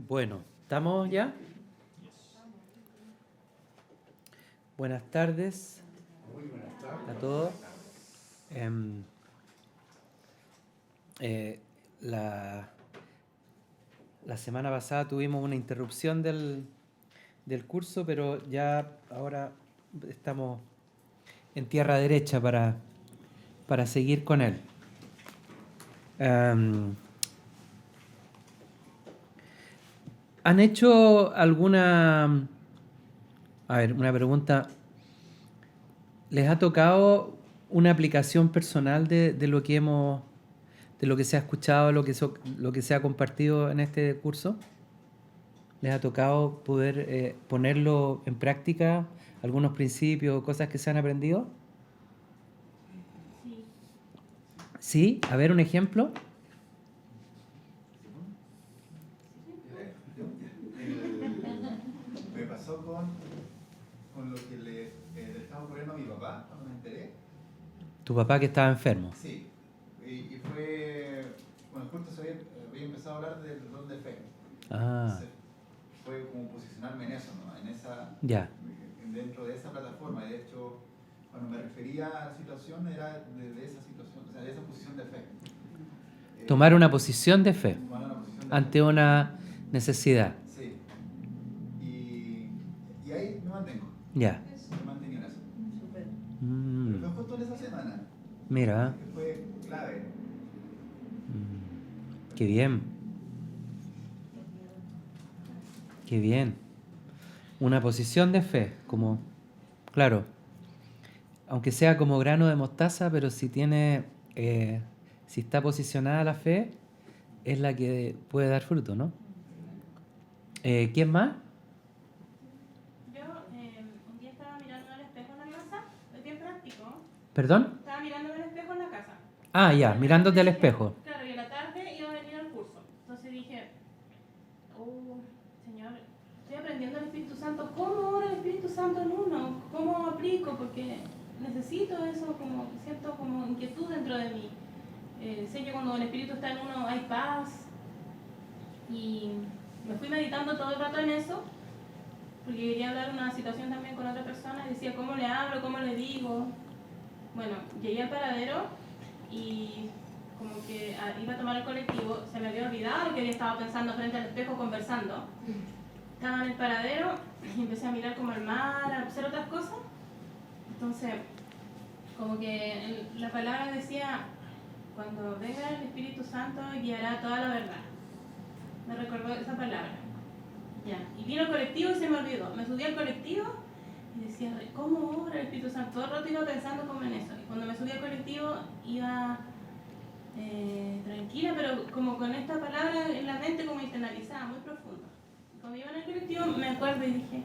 Bueno, ¿estamos ya? Buenas tardes a todos. La semana pasada tuvimos una interrupción del curso, pero ya ahora estamos en tierra derecha para seguir con él. ¿Han hecho alguna... A ver, una pregunta. ¿Les ha tocado una aplicación personal de lo que hemos... de lo que se ha escuchado, lo que se ha compartido en este curso? ¿Les ha tocado poder ponerlo en práctica? ¿Algunos principios, cosas que se han aprendido? Sí. ¿Sí? A ver, un ejemplo. Me pasó con lo que le estaba ocurriendo a mi papá cuando me enteré. ¿Tu papá que estaba enfermo? Sí, y fue, bueno, justo se había empezado a hablar del don de fe. Ah, Entonces, fue como posicionarme en eso, ¿no? En esa, ya. dentro de esa plataforma. Y de hecho, cuando me refería a la situación, era de esa situación, o sea, de esa posición de fe. Tomar una posición de fe Tomar una posición de ante fe. una necesidad. Sí. Y ahí me mantengo. Ya. Me mantengo en eso. Súper. Pero fue justo en esa semana. Mira. Que fue clave. Qué bien. Qué bien. Una posición de fe, como, claro, aunque sea como grano de mostaza, pero si tiene, si está posicionada la fe, es la que puede dar fruto, ¿no? ¿Quién más? Yo un día estaba mirando al espejo en la casa, es bien práctico. ¿Perdón? Estaba mirando al espejo en la casa. Ah, ya, mirándote al espejo. Claro, y a la tarde iba a venir al curso. Entonces dije, Señor, estoy aprendiendo el Espíritu Santo. ¿Cómo ora el Espíritu Santo en uno? ¿Cómo aplico? Porque necesito eso, como siento como inquietud dentro de mí. Sé que cuando el Espíritu está en uno hay paz. Y me fui meditando todo el rato en eso, porque quería hablar de una situación también con otra persona y decía, ¿cómo le hablo? ¿Cómo le digo? Bueno, llegué al paradero y como que iba a tomar el colectivo, se me había olvidado lo que había estado pensando frente al espejo conversando. Estaba en el paradero y empecé a mirar como el mar, a hacer otras cosas. Entonces, como que la palabra decía, cuando venga el Espíritu Santo guiará toda la verdad. Me recordó esa palabra. Ya. Y vino el colectivo y se me olvidó. Me subí al colectivo y decía, ¿cómo obra el Espíritu Santo? Todo el rato iba pensando como en eso. Y cuando me subí al colectivo iba tranquila, pero como con esta palabra en la mente como internalizada, muy profundo. Cuando iba en el colectivo me acuerdo y dije,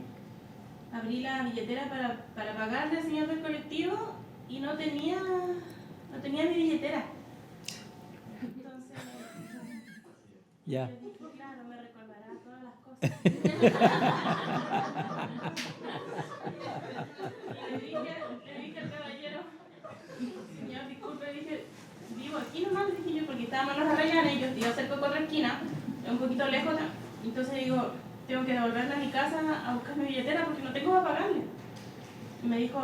abrí la billetera para pagarle al señor del colectivo y no tenía mi billetera. Entonces, Ya. le dije, claro, me recordará todas las cosas. Y le dije al caballero, señor, disculpe, dije, vivo aquí nomás, le dije yo, porque estábamos en los Arrayanes y yo iba cerca de otra esquina, un poquito lejos, entonces digo, tengo que devolverle a mi casa a buscar mi billetera porque no tengo para pagarle. Y me dijo,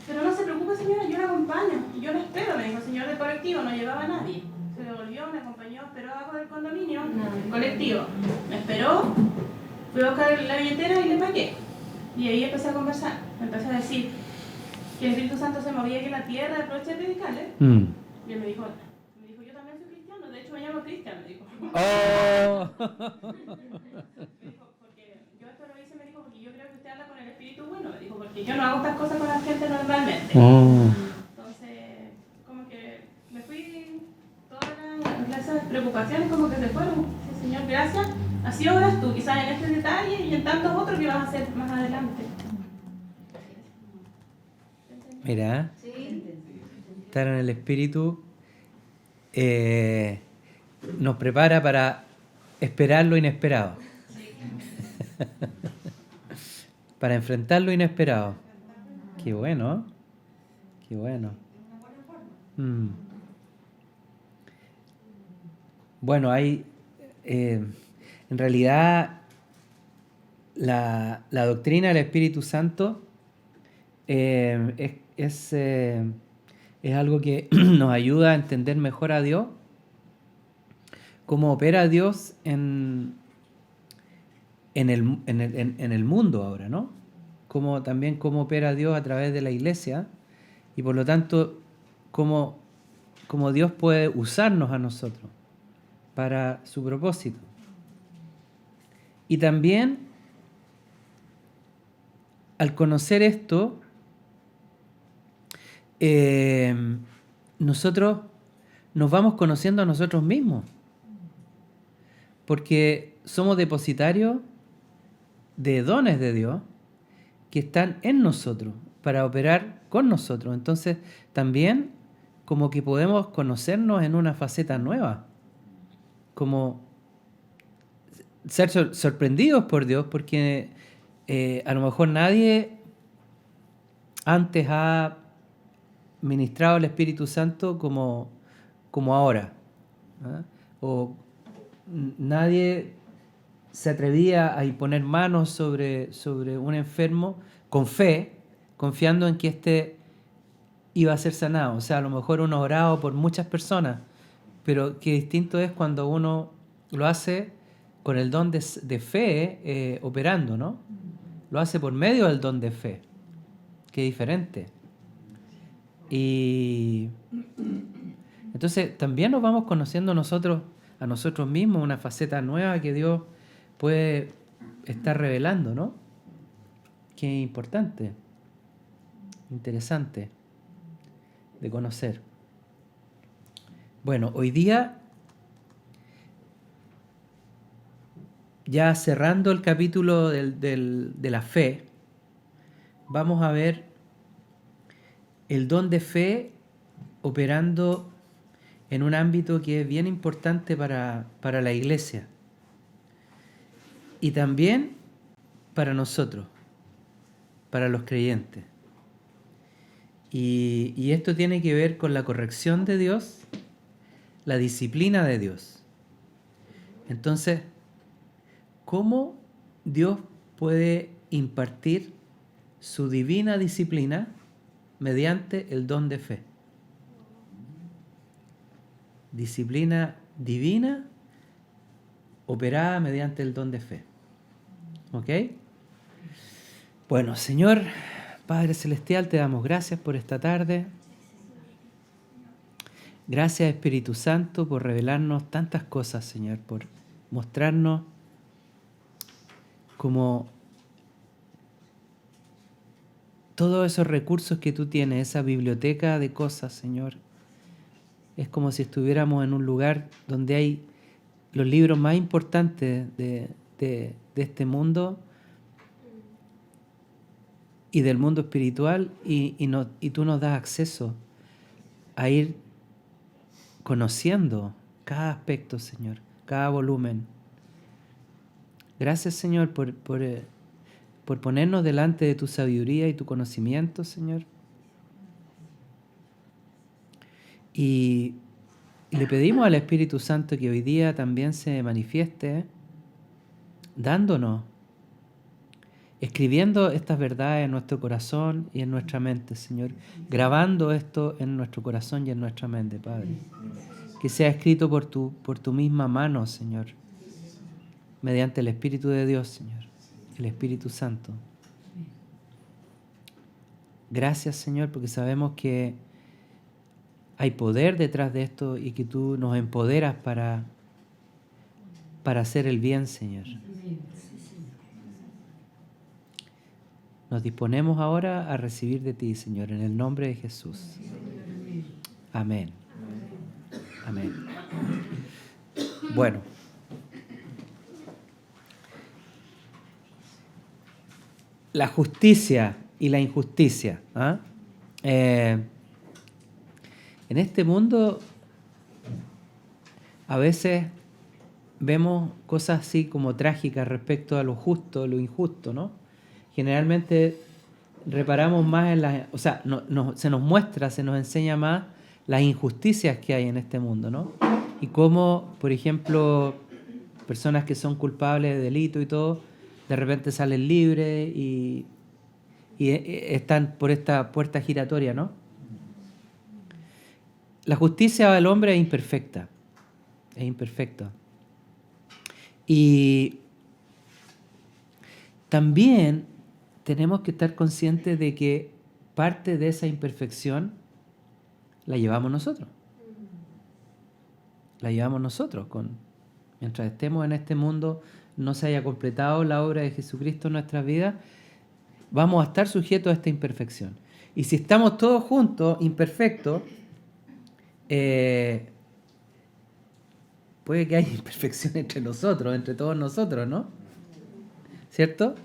pero no se preocupe señora, yo la acompaño, y yo la espero, me dijo el señor del colectivo, no llevaba a nadie. Se devolvió, me acompañó, esperó abajo del condominio, el colectivo, me esperó, fui a buscar la billetera y le pagué. Y ahí empecé a conversar, me empecé a decir que el Espíritu Santo se movía aquí en la tierra, aproveché de predicarle. Y él me dijo, yo también soy cristiano, de hecho me llamo Cristian, me dijo. Oh. Me dijo, porque yo esto lo hice, me dijo, porque yo creo que usted habla con el Espíritu bueno, me dijo, porque yo no hago estas cosas con la gente normalmente. Entonces, como que me fui, todas esas preocupaciones como que se fueron. Sí, Señor, gracias. Así obras tú, quizás en este detalle y en tantos otros que vas a hacer más adelante. Mira, estar en el espíritu nos prepara para esperar lo inesperado. Para enfrentar lo inesperado. Qué bueno. Qué bueno. Bueno, hay... en En realidad, la doctrina del Espíritu Santo es algo que nos ayuda a entender mejor a Dios, cómo opera Dios en el mundo ahora, ¿no? También cómo opera Dios a través de la iglesia y por lo tanto cómo Dios puede usarnos a nosotros para su propósito. Y también, al conocer esto, nosotros nos vamos conociendo a nosotros mismos, porque somos depositarios de dones de Dios que están en nosotros para operar con nosotros. Entonces, también como que podemos conocernos en una faceta nueva, como ser sorprendidos por Dios, porque a lo mejor nadie antes ha ministrado el Espíritu Santo como ahora, ¿ah? O nadie se atrevía a imponer manos sobre un enfermo con fe, confiando en que éste iba a ser sanado. O sea, a lo mejor uno ha orado por muchas personas, pero qué distinto es cuando uno lo hace con el don de fe operando, ¿no? Lo hace por medio del don de fe. Qué diferente. Y entonces también nos vamos conociendo a nosotros mismos, una faceta nueva que Dios puede estar revelando, ¿no? Qué importante, interesante de conocer. Bueno, hoy día, ya cerrando el capítulo de la fe, vamos a ver el don de fe operando en un ámbito que es bien importante para la iglesia y también para nosotros, para los creyentes. Y esto tiene que ver con la corrección de Dios, la disciplina de Dios. Entonces, ¿cómo Dios puede impartir su divina disciplina mediante el don de fe? Disciplina divina operada mediante el don de fe. ¿Ok? Bueno, Señor, Padre Celestial, te damos gracias por esta tarde. Gracias, Espíritu Santo, por revelarnos tantas cosas, Señor, por mostrarnos como todos esos recursos que tú tienes, esa biblioteca de cosas, Señor. Es como si estuviéramos en un lugar donde hay los libros más importantes de este mundo y del mundo espiritual y tú nos das acceso a ir conociendo cada aspecto, Señor, cada volumen. Gracias, Señor, por ponernos delante de tu sabiduría y tu conocimiento, Señor. Y le pedimos al Espíritu Santo que hoy día también se manifieste dándonos, escribiendo estas verdades en nuestro corazón y en nuestra mente, Señor. Grabando esto en nuestro corazón y en nuestra mente, Padre. Que sea escrito por tu misma mano, Señor. Mediante el Espíritu de Dios, Señor. El Espíritu Santo. Gracias, Señor, porque sabemos que hay poder detrás de esto y que tú nos empoderas para hacer el bien, Señor. Nos disponemos ahora a recibir de ti, Señor, en el nombre de Jesús. Amén. Amén. Bueno. La justicia y la injusticia. ¿Ah? En este mundo a veces vemos cosas así como trágicas respecto a lo justo, lo injusto, ¿no? Generalmente reparamos más en las... O sea, se nos muestra, se nos enseña más las injusticias que hay en este mundo, ¿no? Y cómo, por ejemplo, personas que son culpables de delito y todo, de repente salen libres y están por esta puerta giratoria, ¿no? La justicia del hombre es imperfecta. Es imperfecta. Y también tenemos que estar conscientes de que parte de esa imperfección la llevamos nosotros. La llevamos nosotros. Mientras estemos en este mundo, no se haya completado la obra de Jesucristo en nuestras vidas, vamos a estar sujetos a esta imperfección. Y si estamos todos juntos, imperfectos, puede que haya imperfección entre nosotros, entre todos nosotros, ¿no? ¿Cierto?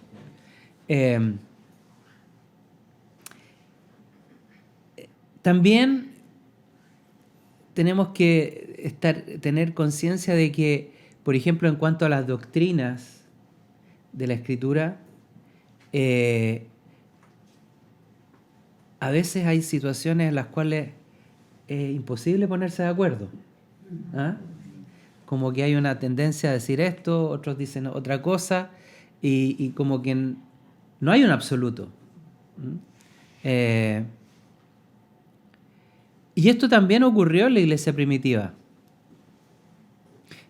También tenemos que tener conciencia de que, por ejemplo, en cuanto a las doctrinas de la Escritura, a veces hay situaciones en las cuales es imposible ponerse de acuerdo. ¿Ah? Como que hay una tendencia a decir esto, otros dicen otra cosa, y como que no hay un absoluto. Y esto también ocurrió en la iglesia primitiva.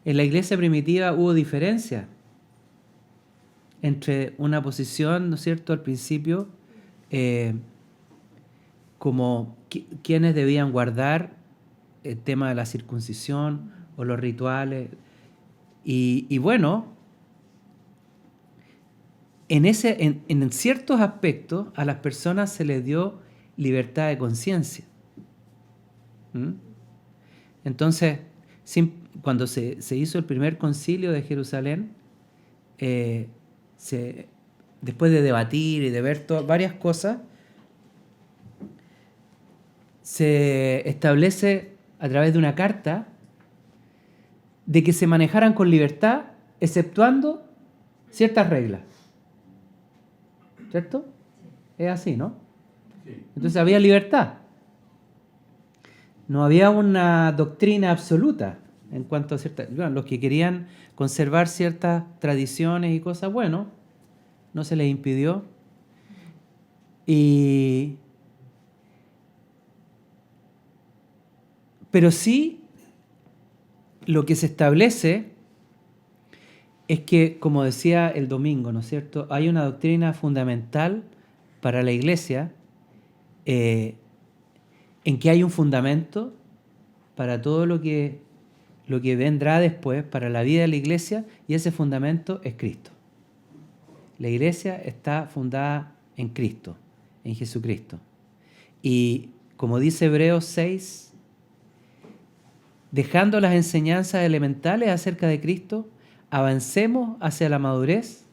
En la iglesia primitiva hubo diferencia entre una posición, ¿no es cierto?, al principio, como quienes debían guardar el tema de la circuncisión o los rituales. Y bueno, en ciertos aspectos a las personas se les dio libertad de conciencia. Entonces, cuando se hizo el primer concilio de Jerusalén, después de debatir y de ver varias cosas, se establece a través de una carta de que se manejaran con libertad, exceptuando ciertas reglas. ¿Cierto? Es así, ¿no? Entonces había libertad. No había una doctrina absoluta en cuanto a ciertas... Bueno, los que querían conservar ciertas tradiciones y cosas, bueno, no se les impidió. Pero sí, lo que se establece es que, como decía el domingo, ¿no es cierto?, hay una doctrina fundamental para la Iglesia, en que hay un fundamento para todo lo que vendrá después, para la vida de la Iglesia, y ese fundamento es Cristo. La Iglesia está fundada en Cristo, en Jesucristo. Y como dice Hebreos 6, dejando las enseñanzas elementales acerca de Cristo, avancemos hacia la madurez,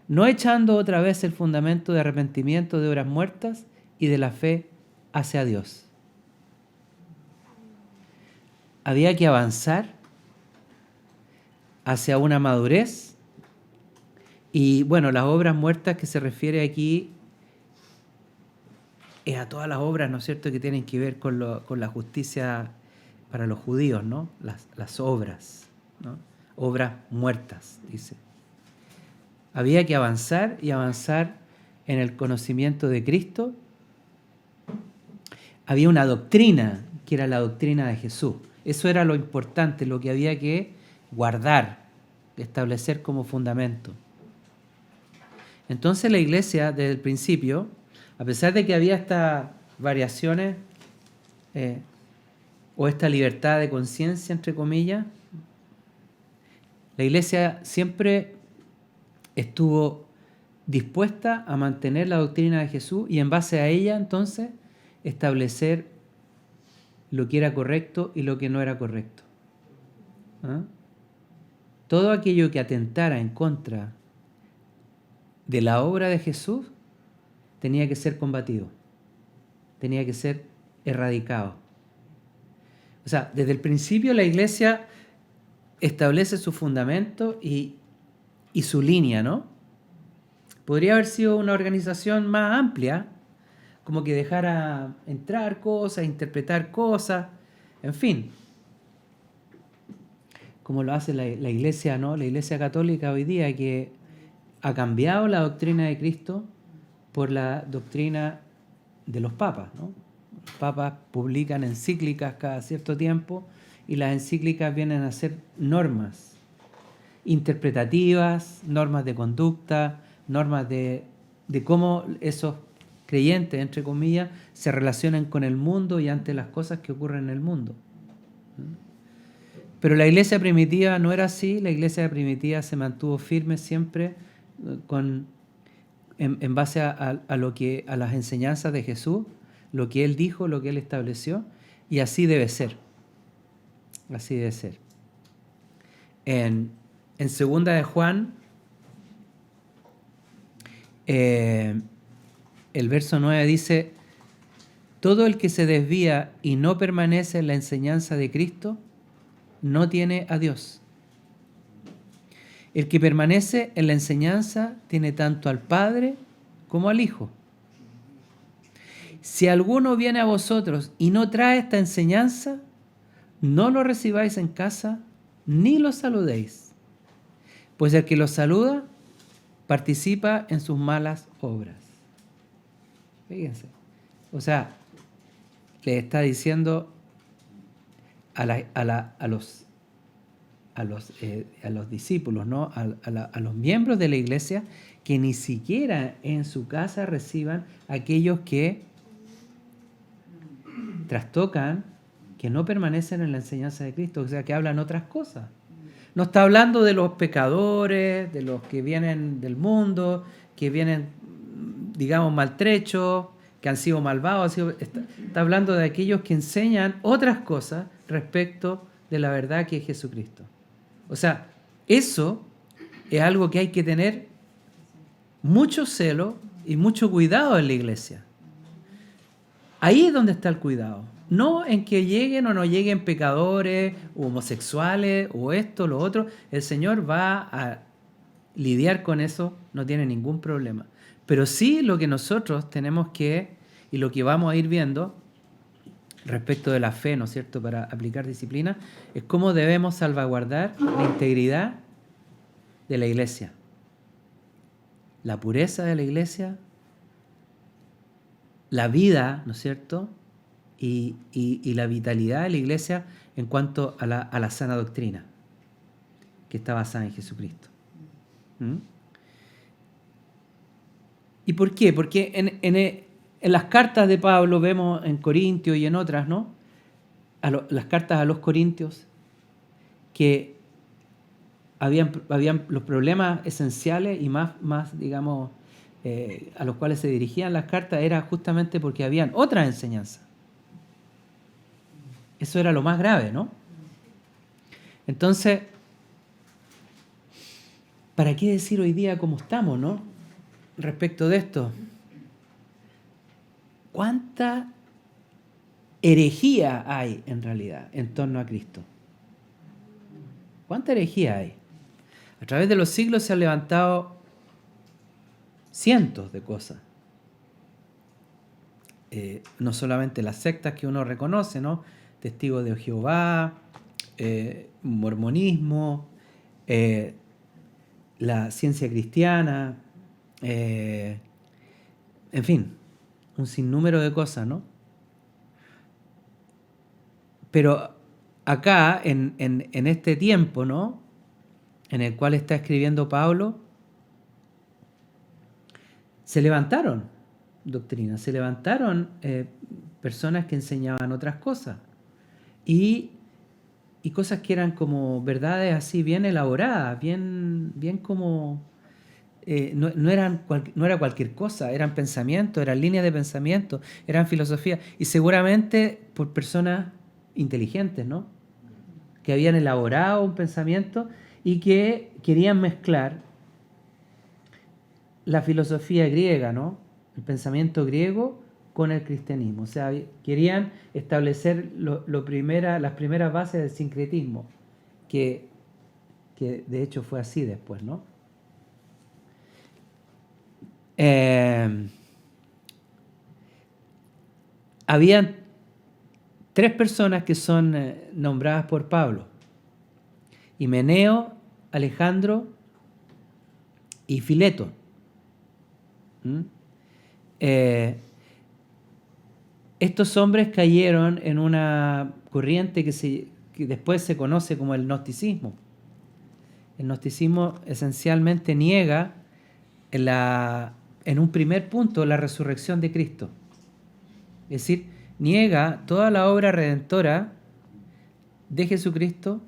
no echando otra vez el fundamento de arrepentimiento de obras muertas y de la fe hacia Dios. Había que avanzar hacia una madurez y, bueno, las obras muertas que se refiere aquí es a todas las obras, ¿no es cierto?, que tienen que ver con la justicia para los judíos, ¿no? Las obras, ¿no? Obras muertas, dice. Había que avanzar y avanzar en el conocimiento de Cristo. Había una doctrina, que era la doctrina de Jesús. Eso era lo importante, lo que había que guardar, establecer como fundamento. Entonces la Iglesia, desde el principio, a pesar de que había estas variaciones o esta libertad de conciencia, entre comillas, la Iglesia siempre estuvo dispuesta a mantener la doctrina de Jesús y en base a ella, entonces, establecer lo que era correcto y lo que no era correcto. ¿Ah? Todo aquello que atentara en contra de la obra de Jesús tenía que ser combatido, tenía que ser erradicado. O sea, desde el principio la Iglesia establece su fundamento y su línea, ¿no? Podría haber sido una organización más amplia, como que dejara entrar cosas, interpretar cosas, en fin. como lo hace la Iglesia, ¿no? La Iglesia Católica hoy día, que ha cambiado la doctrina de Cristo por la doctrina de los papas, ¿no? Los papas publican encíclicas cada cierto tiempo y las encíclicas vienen a ser normas interpretativas, normas de conducta, normas de cómo esos creyentes, entre comillas, se relacionan con el mundo y ante las cosas que ocurren en el mundo. Pero la iglesia primitiva no era así. La iglesia primitiva se mantuvo firme siempre en base a las enseñanzas de Jesús, lo que Él dijo, lo que Él estableció, y así debe ser. Así debe ser. En 2 de Juan, el verso 9 dice: todo el que se desvía y no permanece en la enseñanza de Cristo no tiene a Dios. El que permanece en la enseñanza tiene tanto al Padre como al Hijo. Si alguno viene a vosotros y no trae esta enseñanza, no lo recibáis en casa ni lo saludéis, pues el que lo saluda participa en sus malas obras. Fíjense. O sea, le está diciendo a los discípulos, ¿no? A los miembros de la iglesia, que ni siquiera en su casa reciban aquellos que trastocan, que no permanecen en la enseñanza de Cristo, o sea, que hablan otras cosas. No está hablando de los pecadores, de los que vienen del mundo, que vienen, digamos, maltrechos, que han sido malvados. Está hablando de aquellos que enseñan otras cosas respecto de la verdad que es Jesucristo. O sea, eso es algo que hay que tener mucho celo y mucho cuidado en la iglesia. Ahí es donde está el cuidado. No en que lleguen o no lleguen pecadores, o homosexuales, o esto, lo otro. El Señor va a lidiar con eso, no tiene ningún problema. Pero sí lo que nosotros tenemos que, y lo que vamos a ir viendo respecto de la fe, ¿no es cierto?, para aplicar disciplina, es cómo debemos salvaguardar la integridad de la iglesia, la pureza de la iglesia, la vida, ¿no es cierto?, y la vitalidad de la iglesia en cuanto a la sana doctrina, que está basada en Jesucristo. ¿Mm? ¿Y por qué? Porque en las cartas de Pablo vemos en Corintios y en otras, ¿no? Las cartas a los Corintios, que habían los problemas esenciales y más digamos, a los cuales se dirigían las cartas, era justamente porque habían otras enseñanzas. Eso era lo más grave, ¿no? Entonces, ¿para qué decir hoy día cómo estamos, no? Respecto de esto. ¿Cuánta herejía hay en realidad en torno a Cristo? ¿Cuánta herejía hay? A través de los siglos se han levantado cientos de cosas. No solamente las sectas que uno reconoce, ¿no? Testigos de Jehová, mormonismo, la ciencia cristiana, en fin, un sinnúmero de cosas, ¿no? Pero acá, en este tiempo, ¿no?, en el cual está escribiendo Pablo, se levantaron doctrinas, se levantaron personas que enseñaban otras cosas. Y cosas que eran como verdades así bien elaboradas, bien como... no era cualquier cosa, eran pensamientos, eran líneas de pensamiento, eran filosofías, y seguramente por personas inteligentes, ¿no?, que habían elaborado un pensamiento y que querían mezclar la filosofía griega, ¿no?, el pensamiento griego con el cristianismo. O sea, querían establecer las primeras bases del sincretismo, que de hecho fue así después, ¿no? Habían 3 personas que son nombradas por Pablo, Himeneo, Alejandro y Fileto. Estos hombres cayeron en una corriente que después se conoce como el gnosticismo. El gnosticismo esencialmente niega en un primer punto la resurrección de Cristo. Es decir, niega toda la obra redentora de Jesucristo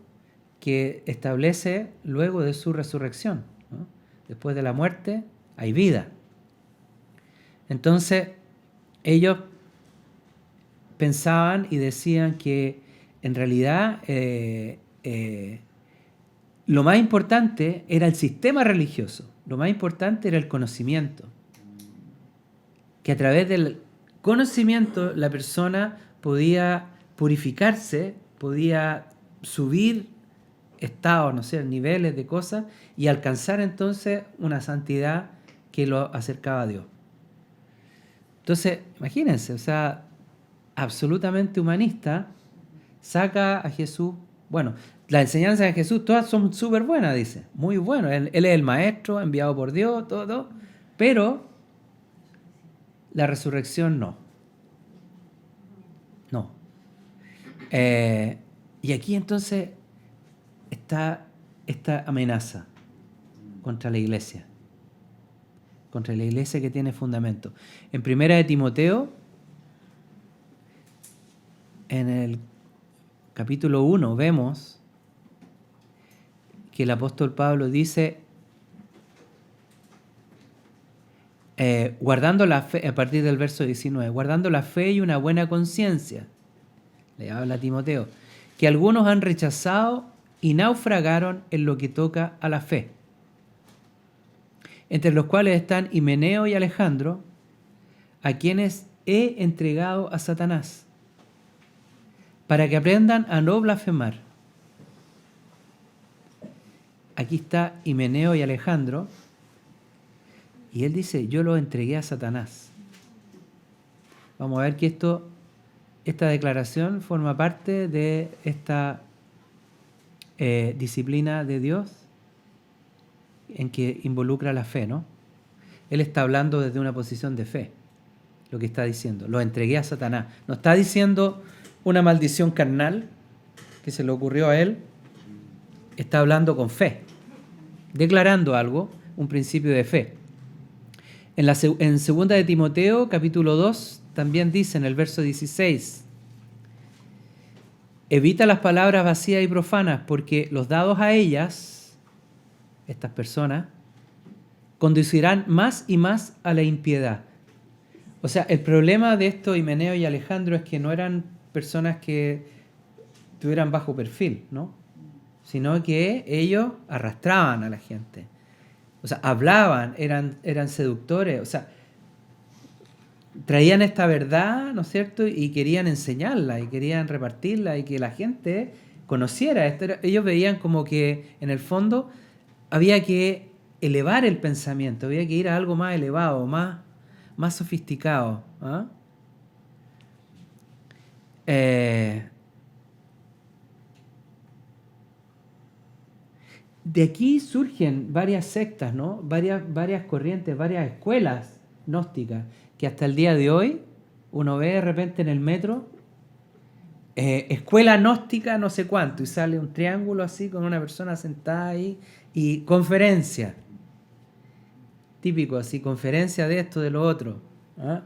que establece luego de su resurrección, ¿no? Después de la muerte hay vida. Entonces, ellos pensaban y decían que en realidad lo más importante era el sistema religioso, lo más importante era el conocimiento, que a través del conocimiento la persona podía purificarse, podía subir estados, no sé, niveles de cosas y alcanzar entonces una santidad que lo acercaba a Dios. Entonces, imagínense, o sea, absolutamente humanista, saca a Jesús. Bueno, las enseñanzas de Jesús todas son súper buenas, dice, muy bueno. Él es el maestro enviado por Dios, todo, pero la resurrección no. No. Y aquí entonces está esta amenaza contra la iglesia que tiene fundamento. En 1 de Timoteo, en el capítulo 1, vemos que el apóstol Pablo dice, guardando la fe, a partir del verso 19, guardando la fe y una buena conciencia, le habla a Timoteo, que algunos han rechazado y naufragaron en lo que toca a la fe, entre los cuales están Himeneo y Alejandro, a quienes he entregado a Satanás, para que aprendan a no blasfemar. Aquí está Himeneo y Alejandro, y él dice, yo los entregué a Satanás. Vamos a ver que esta declaración forma parte de esta disciplina de Dios en que involucra la fe, ¿no? Él está hablando desde una posición de fe, lo que está diciendo. Lo entregué a Satanás. No está diciendo una maldición carnal que se le ocurrió a él. Está hablando con fe, declarando algo, un principio de fe. En 2 de Timoteo, capítulo 2, también dice en el verso 16, evita las palabras vacías y profanas, porque los dados a ellas, estas personas, conducirán más y más a la impiedad. O sea, el problema de esto, Himeneo y Alejandro, es que no eran personas que tuvieran bajo perfil, ¿no? Sino que ellos arrastraban a la gente. O sea, hablaban, eran seductores, o sea, traían esta verdad, ¿no es cierto? Y querían enseñarla, y querían repartirla, y que la gente conociera esto. Ellos veían como que, en el fondo, había que elevar el pensamiento, había que ir a algo más elevado, más sofisticado. ¿Ah? De aquí surgen varias sectas, ¿no? Varias corrientes, varias escuelas gnósticas, que hasta el día de hoy uno ve de repente en el metro, escuela gnóstica no sé cuánto, y sale un triángulo así con una persona sentada ahí, y conferencia. Típico así, conferencia de esto, de lo otro. ¿Ah?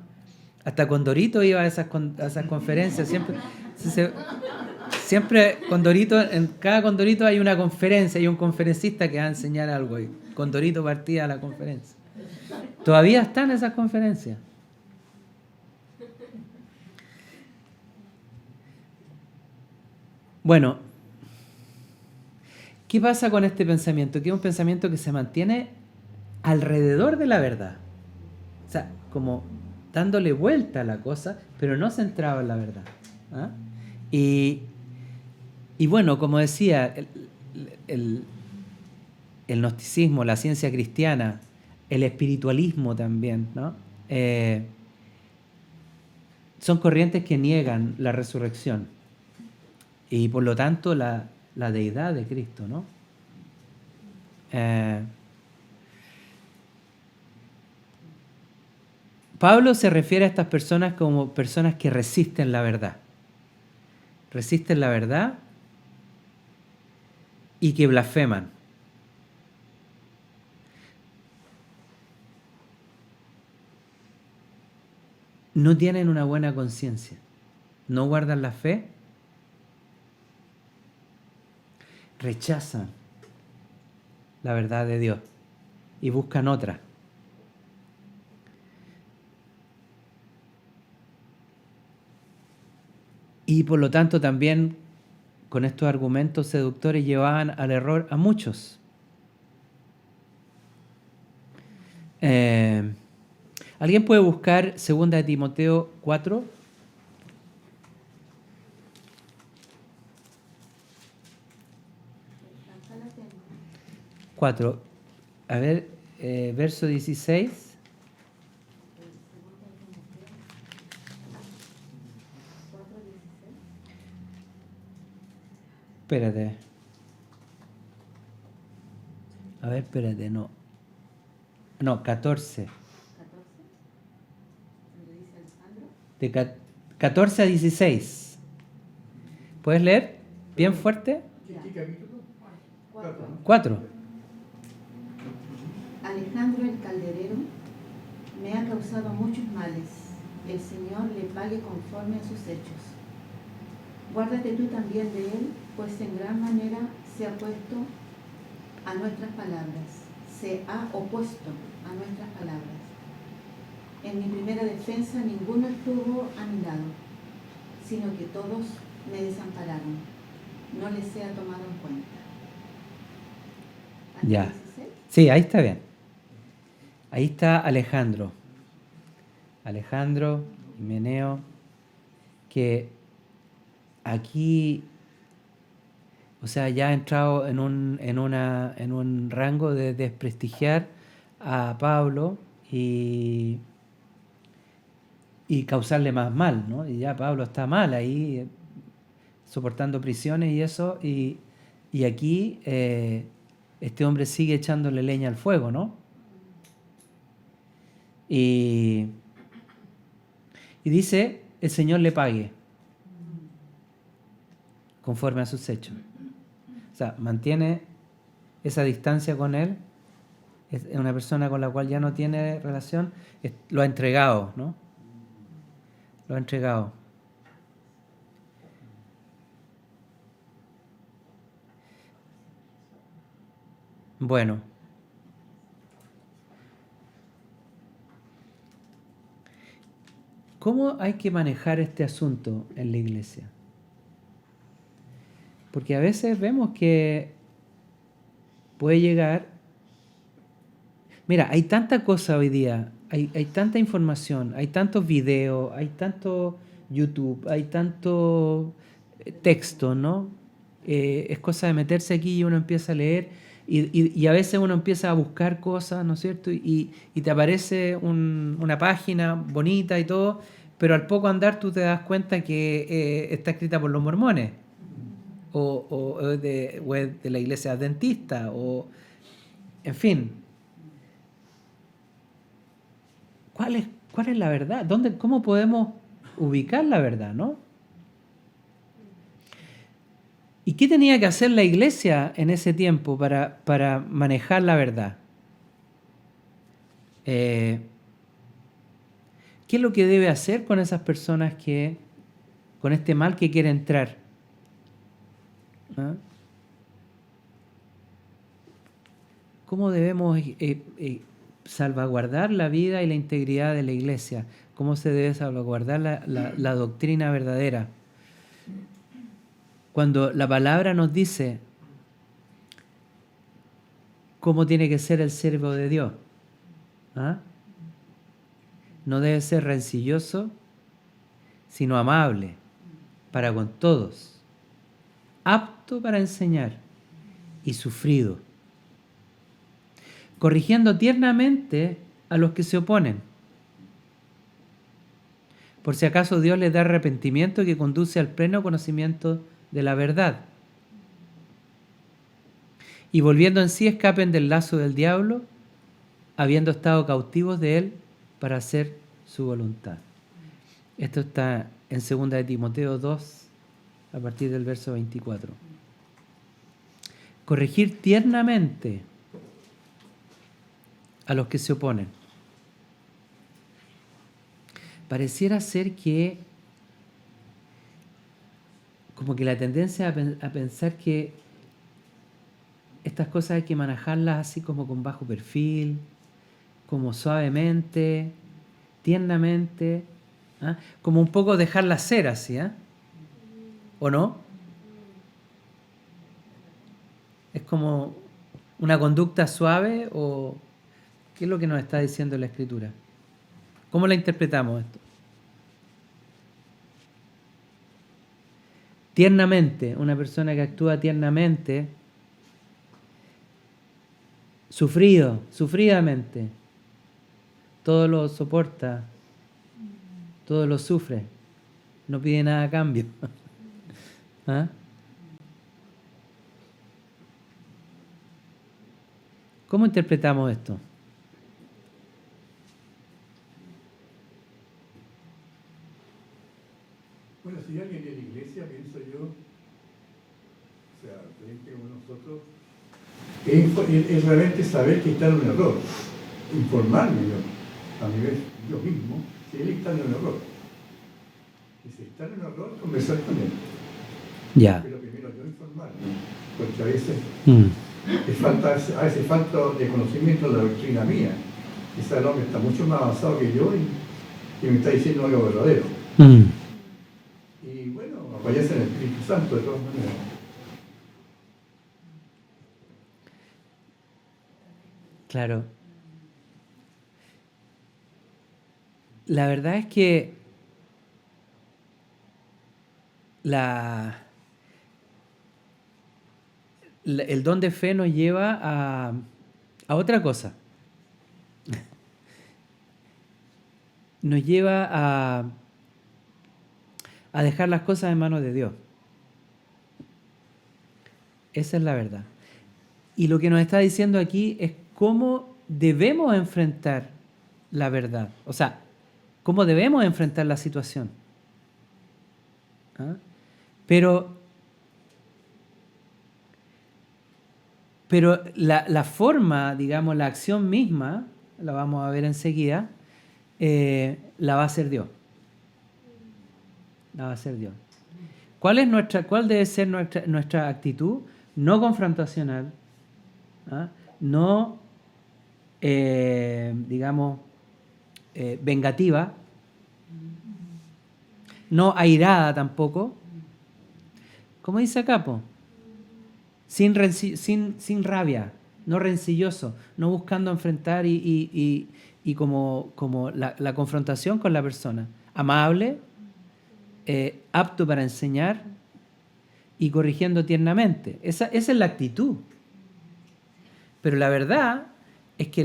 Hasta Condorito iba a esas conferencias, siempre Condorito, en cada Condorito hay una conferencia, hay un conferencista que va a enseñar algo ahí. Condorito partía a la conferencia. Todavía están esas conferencias. Bueno, ¿qué pasa con este pensamiento? Que es un pensamiento que se mantiene alrededor de la verdad. O sea, como dándole vuelta a la cosa, pero no centrado en la verdad. ¿Ah? Y bueno, como decía, el gnosticismo, la ciencia cristiana, el espiritualismo también, ¿no? Son corrientes que niegan la resurrección y por lo tanto la deidad de Cristo, ¿no? Pablo se refiere a estas personas como personas que resisten la verdad. Resisten la verdad y que blasfeman. No tienen una buena conciencia. No guardan la fe. Rechazan la verdad de Dios y buscan otra. Y por lo tanto también con estos argumentos seductores llevaban al error a muchos. ¿Alguien puede buscar 2 de Timoteo 4? 4. A ver, verso 16. Espérate. A ver, espérate, no. No, 14. De 14 a 16. ¿Puedes leer? ¿Bien fuerte? ¿Qué capítulo? 4. Alejandro el calderero me ha causado muchos males. El Señor le pague conforme a sus hechos. Guárdate tú también de él, pues en gran manera se ha opuesto a nuestras palabras. En mi primera defensa ninguno estuvo a mi lado, sino que todos me desampararon. No les sea tomado en cuenta. ¿Hasta Ya. 16? Sí, ahí está bien. Ahí está Alejandro. Alejandro, Himeneo, que aquí, o sea, ya ha entrado en un rango de desprestigiar a Pablo y causarle más mal, ¿no? Y ya Pablo está mal ahí, soportando prisiones y eso, y aquí este hombre sigue echándole leña al fuego, ¿no? Y dice, el Señor le pague conforme a sus hechos. O sea, mantiene esa distancia con él, es una persona con la cual ya no tiene relación, lo ha entregado, ¿no? Lo ha entregado. Bueno. ¿Cómo hay que manejar este asunto en la iglesia? Porque a veces vemos que puede llegar... Mira, hay tanta cosa hoy día, hay tanta información, hay tantos videos, hay tanto YouTube, hay tanto texto, ¿no? Es cosa de meterse aquí y uno empieza a leer y a veces uno empieza a buscar cosas, ¿no es cierto? Y te aparece una página bonita y todo, pero al poco andar tú te das cuenta que está escrita por los mormones o es de la iglesia adventista o... En fin, ¿cuál es la verdad? ¿Cómo podemos ubicar la verdad, no? ¿Y qué tenía que hacer la iglesia en ese tiempo para manejar la verdad? ¿Qué es lo que debe hacer con esas personas con este mal que quiere entrar? ¿Ah? ¿Cómo debemos salvaguardar la vida y la integridad de la iglesia? ¿Cómo se debe salvaguardar la doctrina verdadera? Cuando la palabra nos dice cómo tiene que ser el siervo de Dios. ¿Ah? No debe ser rencilloso, sino amable para con todos, apto para enseñar y sufrido, corrigiendo tiernamente a los que se oponen. Por si acaso Dios les da arrepentimiento que conduce al pleno conocimiento de la verdad. y volviendo en sí escapen del lazo del diablo, habiendo estado cautivos de él para hacer su voluntad. Esto está en 2 de Timoteo 2, a partir del verso 24. Corregir tiernamente a los que se oponen. Pareciera ser que como que la tendencia a pensar que estas cosas hay que manejarlas así como con bajo perfil, como suavemente, tiernamente, ¿ah? Como un poco dejarlas ser así, ¿eh? ¿O no? ¿Es como una conducta suave o qué es lo que nos está diciendo la Escritura? ¿Cómo la interpretamos esto? Tiernamente, una persona que actúa tiernamente, sufridamente, todo lo soporta, todo lo sufre, no pide nada a cambio. ¿Ah? ¿Cómo interpretamos esto? Bueno, si alguien de la iglesia, pienso yo, o sea, creyente como nosotros, es realmente saber que está en un error, informarme yo, a nivel yo mismo, si él está en un error. Y si está en un error, conversar con él. Ya. Pero primero yo informarme, porque a veces a veces falta de conocimiento de la doctrina mía. Quizá el hombre está mucho más avanzado que yo y me está diciendo algo verdadero. Y bueno, apoyarse en el Espíritu Santo de todas maneras. Claro. La verdad es que el don de fe nos lleva a otra cosa. Nos lleva a dejar las cosas en manos de Dios. Esa es la verdad. Y lo que nos está diciendo aquí es cómo debemos enfrentar la verdad. O sea, cómo debemos enfrentar la situación. ¿Ah? Pero la forma, digamos, la acción misma, la vamos a ver enseguida, la va a hacer Dios. La va a hacer Dios. ¿Cuál debe ser nuestra actitud? No confrontacional, ¿ah? No, digamos, vengativa, no airada tampoco. ¿Cómo dice acá, po? Sin rabia, no rencilloso, no buscando enfrentar y como la confrontación con la persona. Amable, apto para enseñar y corrigiendo tiernamente. Esa es la actitud. Pero la verdad es que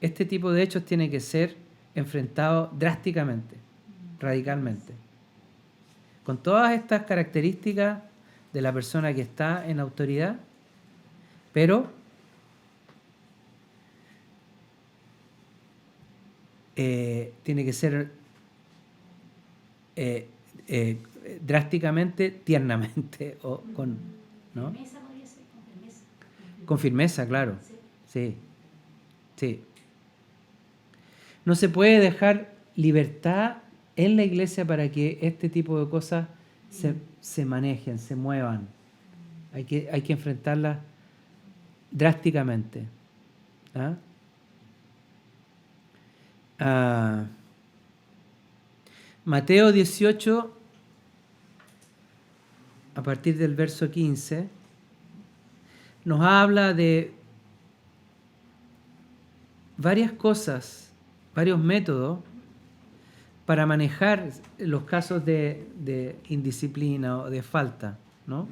este tipo de hechos tiene que ser enfrentado drásticamente, radicalmente. Con todas estas características de la persona que está en autoridad, pero tiene que ser drásticamente, tiernamente, o con, ¿no? Firmeza, podría ser, con firmeza. Con firmeza, claro. Sí. Sí. No se puede dejar libertad en la iglesia para que este tipo de cosas se manejen, se muevan. Hay que enfrentarlas drásticamente. Mateo 18, a partir del verso 15, nos habla de varias cosas, varios métodos para manejar los casos de indisciplina o de falta, ¿no?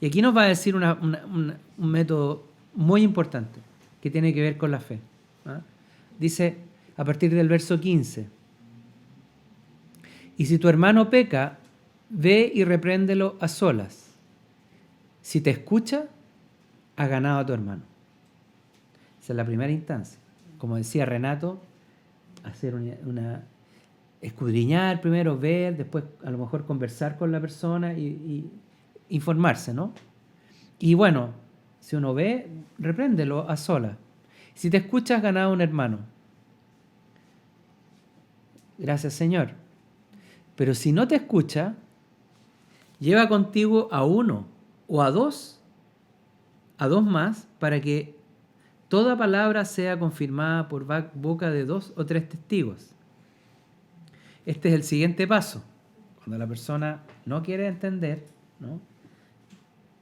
Y aquí nos va a decir un método muy importante que tiene que ver con la fe. Dice, a partir del verso 15, y si tu hermano peca, ve y repréndelo a solas. Si te escucha, has ganado a tu hermano. Esa es la primera instancia. Como decía Renato, hacer escudriñar primero, ver, después a lo mejor conversar con la persona y informarse, ¿no? Y bueno, si uno ve, repréndelo a solas. Si te escuchas, has ganado a un hermano. Gracias, Señor. Pero si no te escucha, lleva contigo a uno o a dos más, para que toda palabra sea confirmada por boca de 2 o 3 testigos. Este es el siguiente paso. Cuando la persona no quiere entender, ¿no?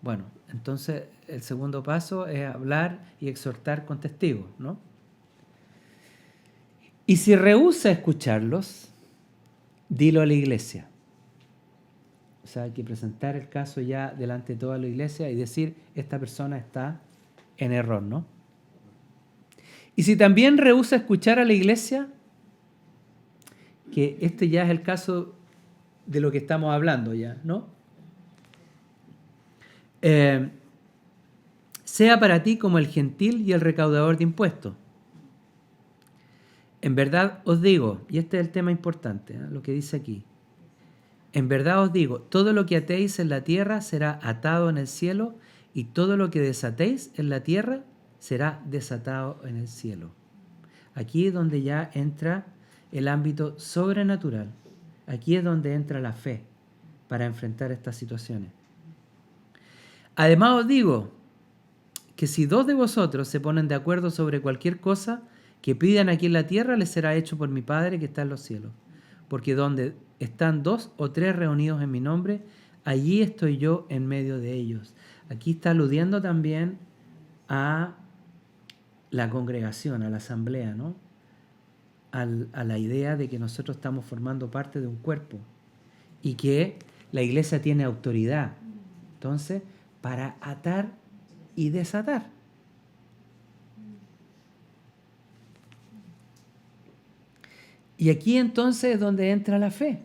Bueno, entonces el segundo paso es hablar y exhortar con testigos, ¿no? Y si rehúsa escucharlos, dilo a la iglesia. O sea, hay que presentar el caso ya delante de toda la iglesia y decir, esta persona está en error, ¿no? Y si también rehúsa escuchar a la iglesia, que este ya es el caso de lo que estamos hablando ya, ¿no? Sea para ti como el gentil y el recaudador de impuestos. En verdad os digo, y este es el tema importante, lo que dice aquí. En verdad os digo, todo lo que atéis en la tierra será atado en el cielo, y todo lo que desatéis en la tierra será desatado en el cielo. Aquí es donde ya entra el ámbito sobrenatural. Aquí es donde entra la fe para enfrentar estas situaciones. Además os digo que si 2 de vosotros se ponen de acuerdo sobre cualquier cosa que pidan aquí en la tierra, les será hecho por mi Padre que está en los cielos. Porque donde están 2 o 3 reunidos en mi nombre, allí estoy yo en medio de ellos. Aquí está aludiendo también a la congregación, a la asamblea, ¿no? A la idea de que nosotros estamos formando parte de un cuerpo y que la iglesia tiene autoridad. Entonces, para atar y desatar. Y aquí entonces es donde entra la fe.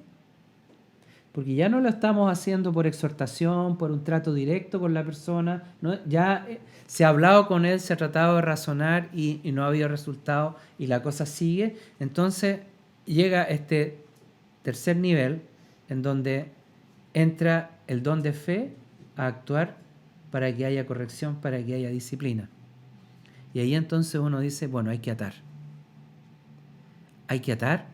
Porque ya no lo estamos haciendo por exhortación, por un trato directo con la persona, ¿no? Ya se ha hablado con él, se ha tratado de razonar y no ha habido resultado y la cosa sigue. Entonces llega este tercer nivel en donde entra el don de fe a actuar para que haya corrección, para que haya disciplina. Y ahí entonces uno dice, bueno, hay que atar. Hay que atar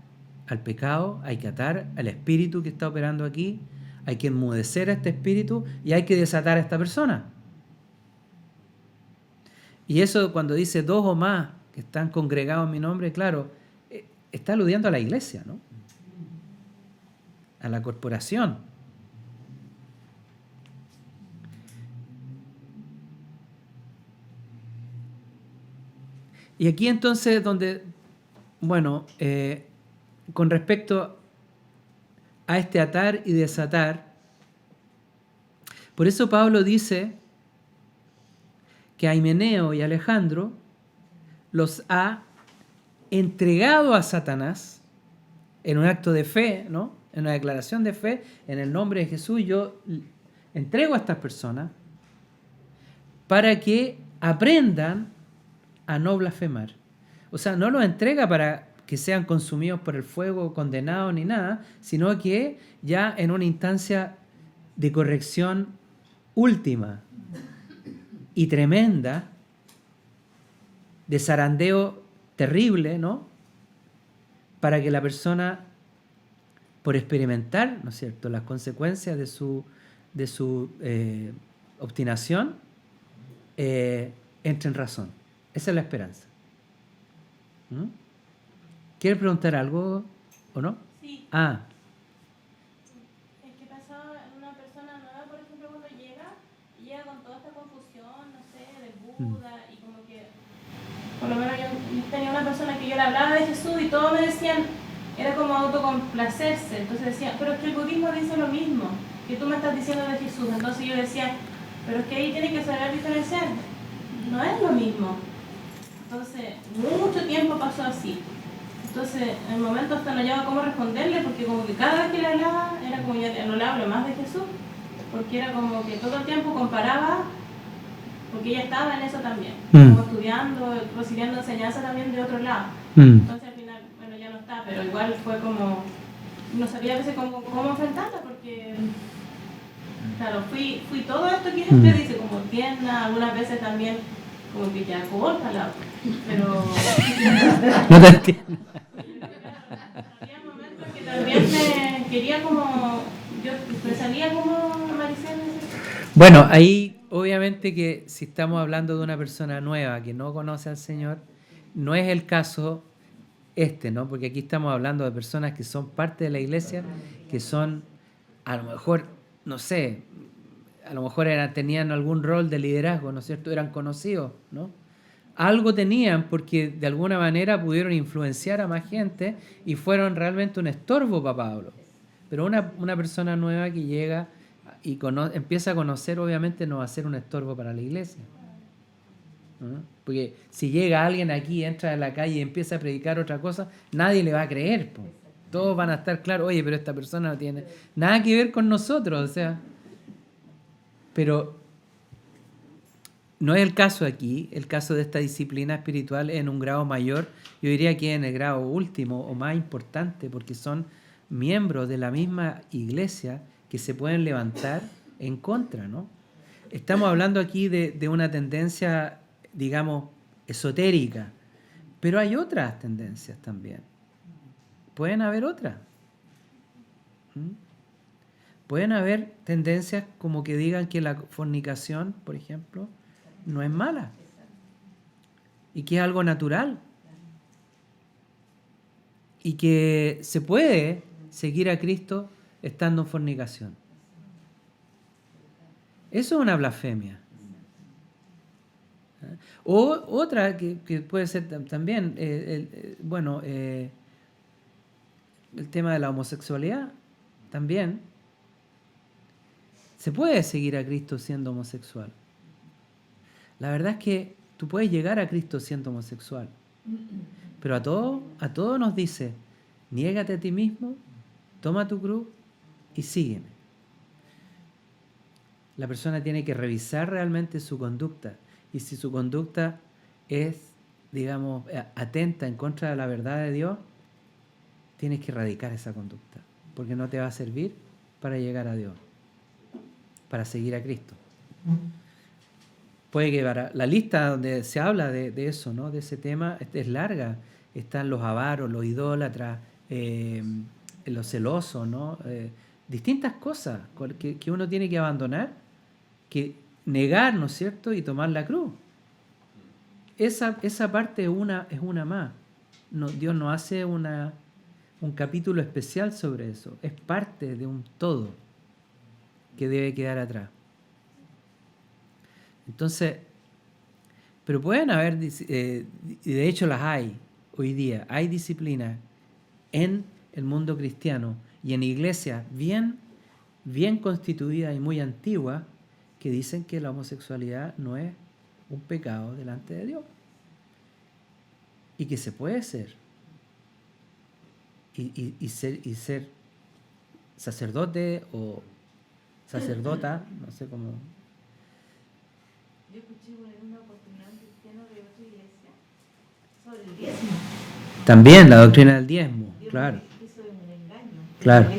al pecado, hay que atar al espíritu que está operando aquí, hay que enmudecer a este espíritu y hay que desatar a esta persona. Y eso cuando dice 2 o más que están congregados en mi nombre, claro, está aludiendo a la iglesia, ¿no? A la corporación. Y aquí entonces donde, bueno, con respecto a este atar y desatar, por eso Pablo dice que a Himeneo y Alejandro los ha entregado a Satanás en un acto de fe, ¿no? En una declaración de fe, en el nombre de Jesús, yo entrego a estas personas para que aprendan a no blasfemar. O sea, no los entrega para que sean consumidos por el fuego, condenados ni nada, sino que ya en una instancia de corrección última y tremenda, de zarandeo terrible, ¿no? Para que la persona, por experimentar, ¿no es cierto?, las consecuencias de su obstinación, entre en razón. Esa es la esperanza. ¿Mm? ¿Quieres preguntar algo o no? Sí. Ah. Es que pasaba en una persona nueva, por ejemplo, cuando llega con toda esta confusión, no sé, del Buda, y como que, por lo menos yo tenía una persona que yo le hablaba de Jesús y todos me decían, era como autocomplacerse, entonces decían, pero es que el budismo dice lo mismo, que tú me estás diciendo de Jesús, entonces yo decía, pero es que ahí tiene que saber diferenciar, no es lo mismo. Entonces, mucho tiempo pasó así. Entonces, en el momento hasta no hallaba cómo responderle, porque como que cada vez que le hablaba, era como ya no le hablo más de Jesús, porque era como que todo el tiempo comparaba, porque ella estaba en eso también, como estudiando, recibiendo enseñanza también de otro lado. Entonces al final, bueno, ya no está, pero igual fue como, no sabía a veces cómo enfrentarla, porque, claro, fui todo esto que usted dice, como tierna, algunas veces también, como que ya córtala, pero... No te entiendo. Había momentos que también me quería como, yo me salía como Maricel. Bueno, ahí obviamente que si estamos hablando de una persona nueva que no conoce al Señor, no es el caso ¿no? Porque aquí estamos hablando de personas que son parte de la iglesia, que son, a lo mejor, no sé, a lo mejor tenían algún rol de liderazgo, ¿no es cierto? Eran conocidos, ¿no? Algo tenían porque de alguna manera pudieron influenciar a más gente y fueron realmente un estorbo para Pablo. Pero una persona nueva que llega y empieza a conocer, obviamente no va a ser un estorbo para la iglesia. ¿No? Porque si llega alguien aquí, entra a la calle y empieza a predicar otra cosa, nadie le va a creer. Po. Todos van a estar claros, oye, pero esta persona no tiene nada que ver con nosotros. O sea, pero no es el caso aquí. El caso de esta disciplina espiritual es en un grado mayor. Yo diría que en el grado último o más importante, porque son miembros de la misma iglesia que se pueden levantar en contra, ¿no? Estamos hablando aquí de una tendencia, digamos, esotérica, pero hay otras tendencias también. Pueden haber otras. Pueden haber tendencias como que digan que la fornicación, por ejemplo, no es mala y que es algo natural y que se puede seguir a Cristo estando en fornicación. Eso es una blasfemia. O otra que puede ser también, el tema de la homosexualidad, también. Se puede seguir a Cristo siendo homosexual. La verdad es que tú puedes llegar a Cristo siendo homosexual. Pero a todos nos dice, niégate a ti mismo, toma tu cruz y sígueme. La persona tiene que revisar realmente su conducta. Y si su conducta es, digamos, atenta en contra de la verdad de Dios, tienes que erradicar esa conducta, porque no te va a servir para llegar a Dios, para seguir a Cristo. Puede que la lista donde se habla de eso, ¿no? De ese tema, es larga. Están los avaros, los idólatras, los celosos, ¿no? Distintas cosas que uno tiene que abandonar, que negar, ¿no es cierto? Y tomar la cruz. Esa parte es una más. No, Dios no hace un capítulo especial sobre eso. Es parte de un todo que debe quedar atrás. Entonces, pero pueden haber, y de hecho las hay hoy día, hay disciplinas en el mundo cristiano y en iglesias bien constituidas y muy antiguas que dicen que la homosexualidad no es un pecado delante de Dios y que se puede ser y ser sacerdote o sacerdota, no sé cómo. Yo escuché en una oportunidad un cristiano de otra iglesia sobre el diezmo. También la doctrina del diezmo, claro. Eso es un engaño. Claro.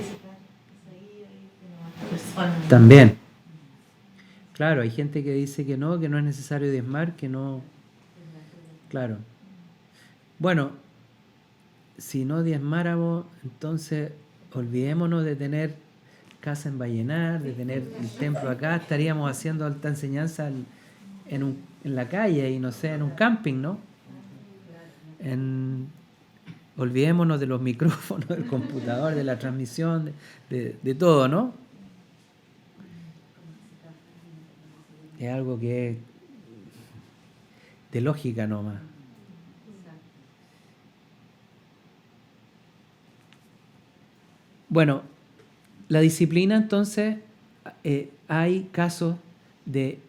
También. Claro, hay gente que dice que no es necesario diezmar, que no. Claro. Bueno, si no diezmáramos, entonces olvidémonos de tener casa en Vallenar, de tener el templo acá, estaríamos haciendo alta enseñanza en la calle y no sé, en un camping, ¿no? Olvidémonos de los micrófonos, del computador, de la transmisión, de todo, ¿no? Es algo que es de lógica nomás. Bueno, la disciplina entonces, hay casos de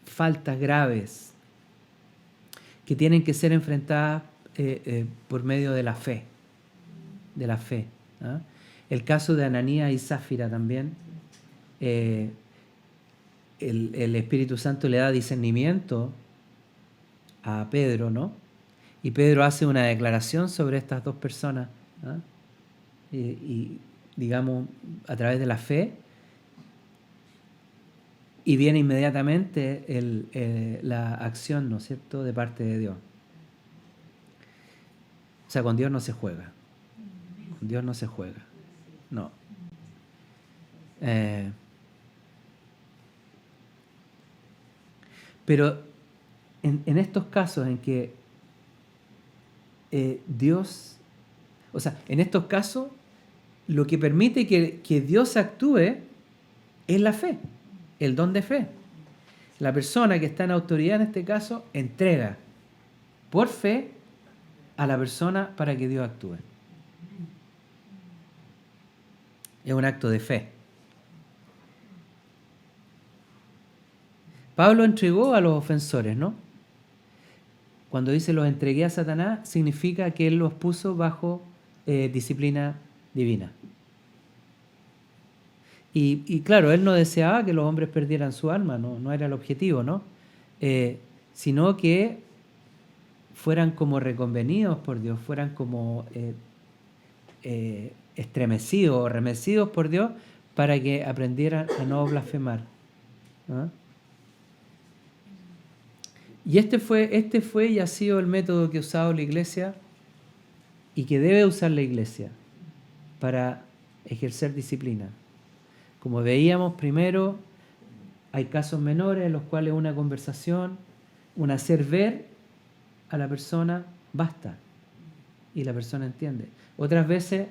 faltas graves que tienen que ser enfrentadas por medio de la fe. de la fe. ¿Ah? El caso de Ananías y Zafira también. El Espíritu Santo le da discernimiento a Pedro, ¿no? Y Pedro hace una declaración sobre estas dos personas. ¿Ah? Y digamos, a través de la fe, y viene inmediatamente la acción, ¿no es cierto?, de parte de Dios. O sea, con Dios no se juega. Con Dios no se juega. No. Pero en estos casos en que Dios, o sea, en estos casos, lo que permite que Dios actúe es la fe, el don de fe. La persona que está en autoridad en este caso entrega por fe a la persona para que Dios actúe. Es un acto de fe. Pablo entregó a los ofensores, ¿no? Cuando dice los entregué a Satanás, significa que él los puso bajo disciplina divina. Y claro, él no deseaba que los hombres perdieran su alma, no era el objetivo, ¿no? Sino que fueran como reconvenidos por Dios, fueran como estremecidos o remecidos por Dios para que aprendieran a no blasfemar. ¿Ah? Y este fue y ha sido el método que ha usado la Iglesia y que debe usar la Iglesia para ejercer disciplina. Como veíamos primero, hay casos menores en los cuales una conversación, un hacer ver a la persona basta y la persona entiende. Otras veces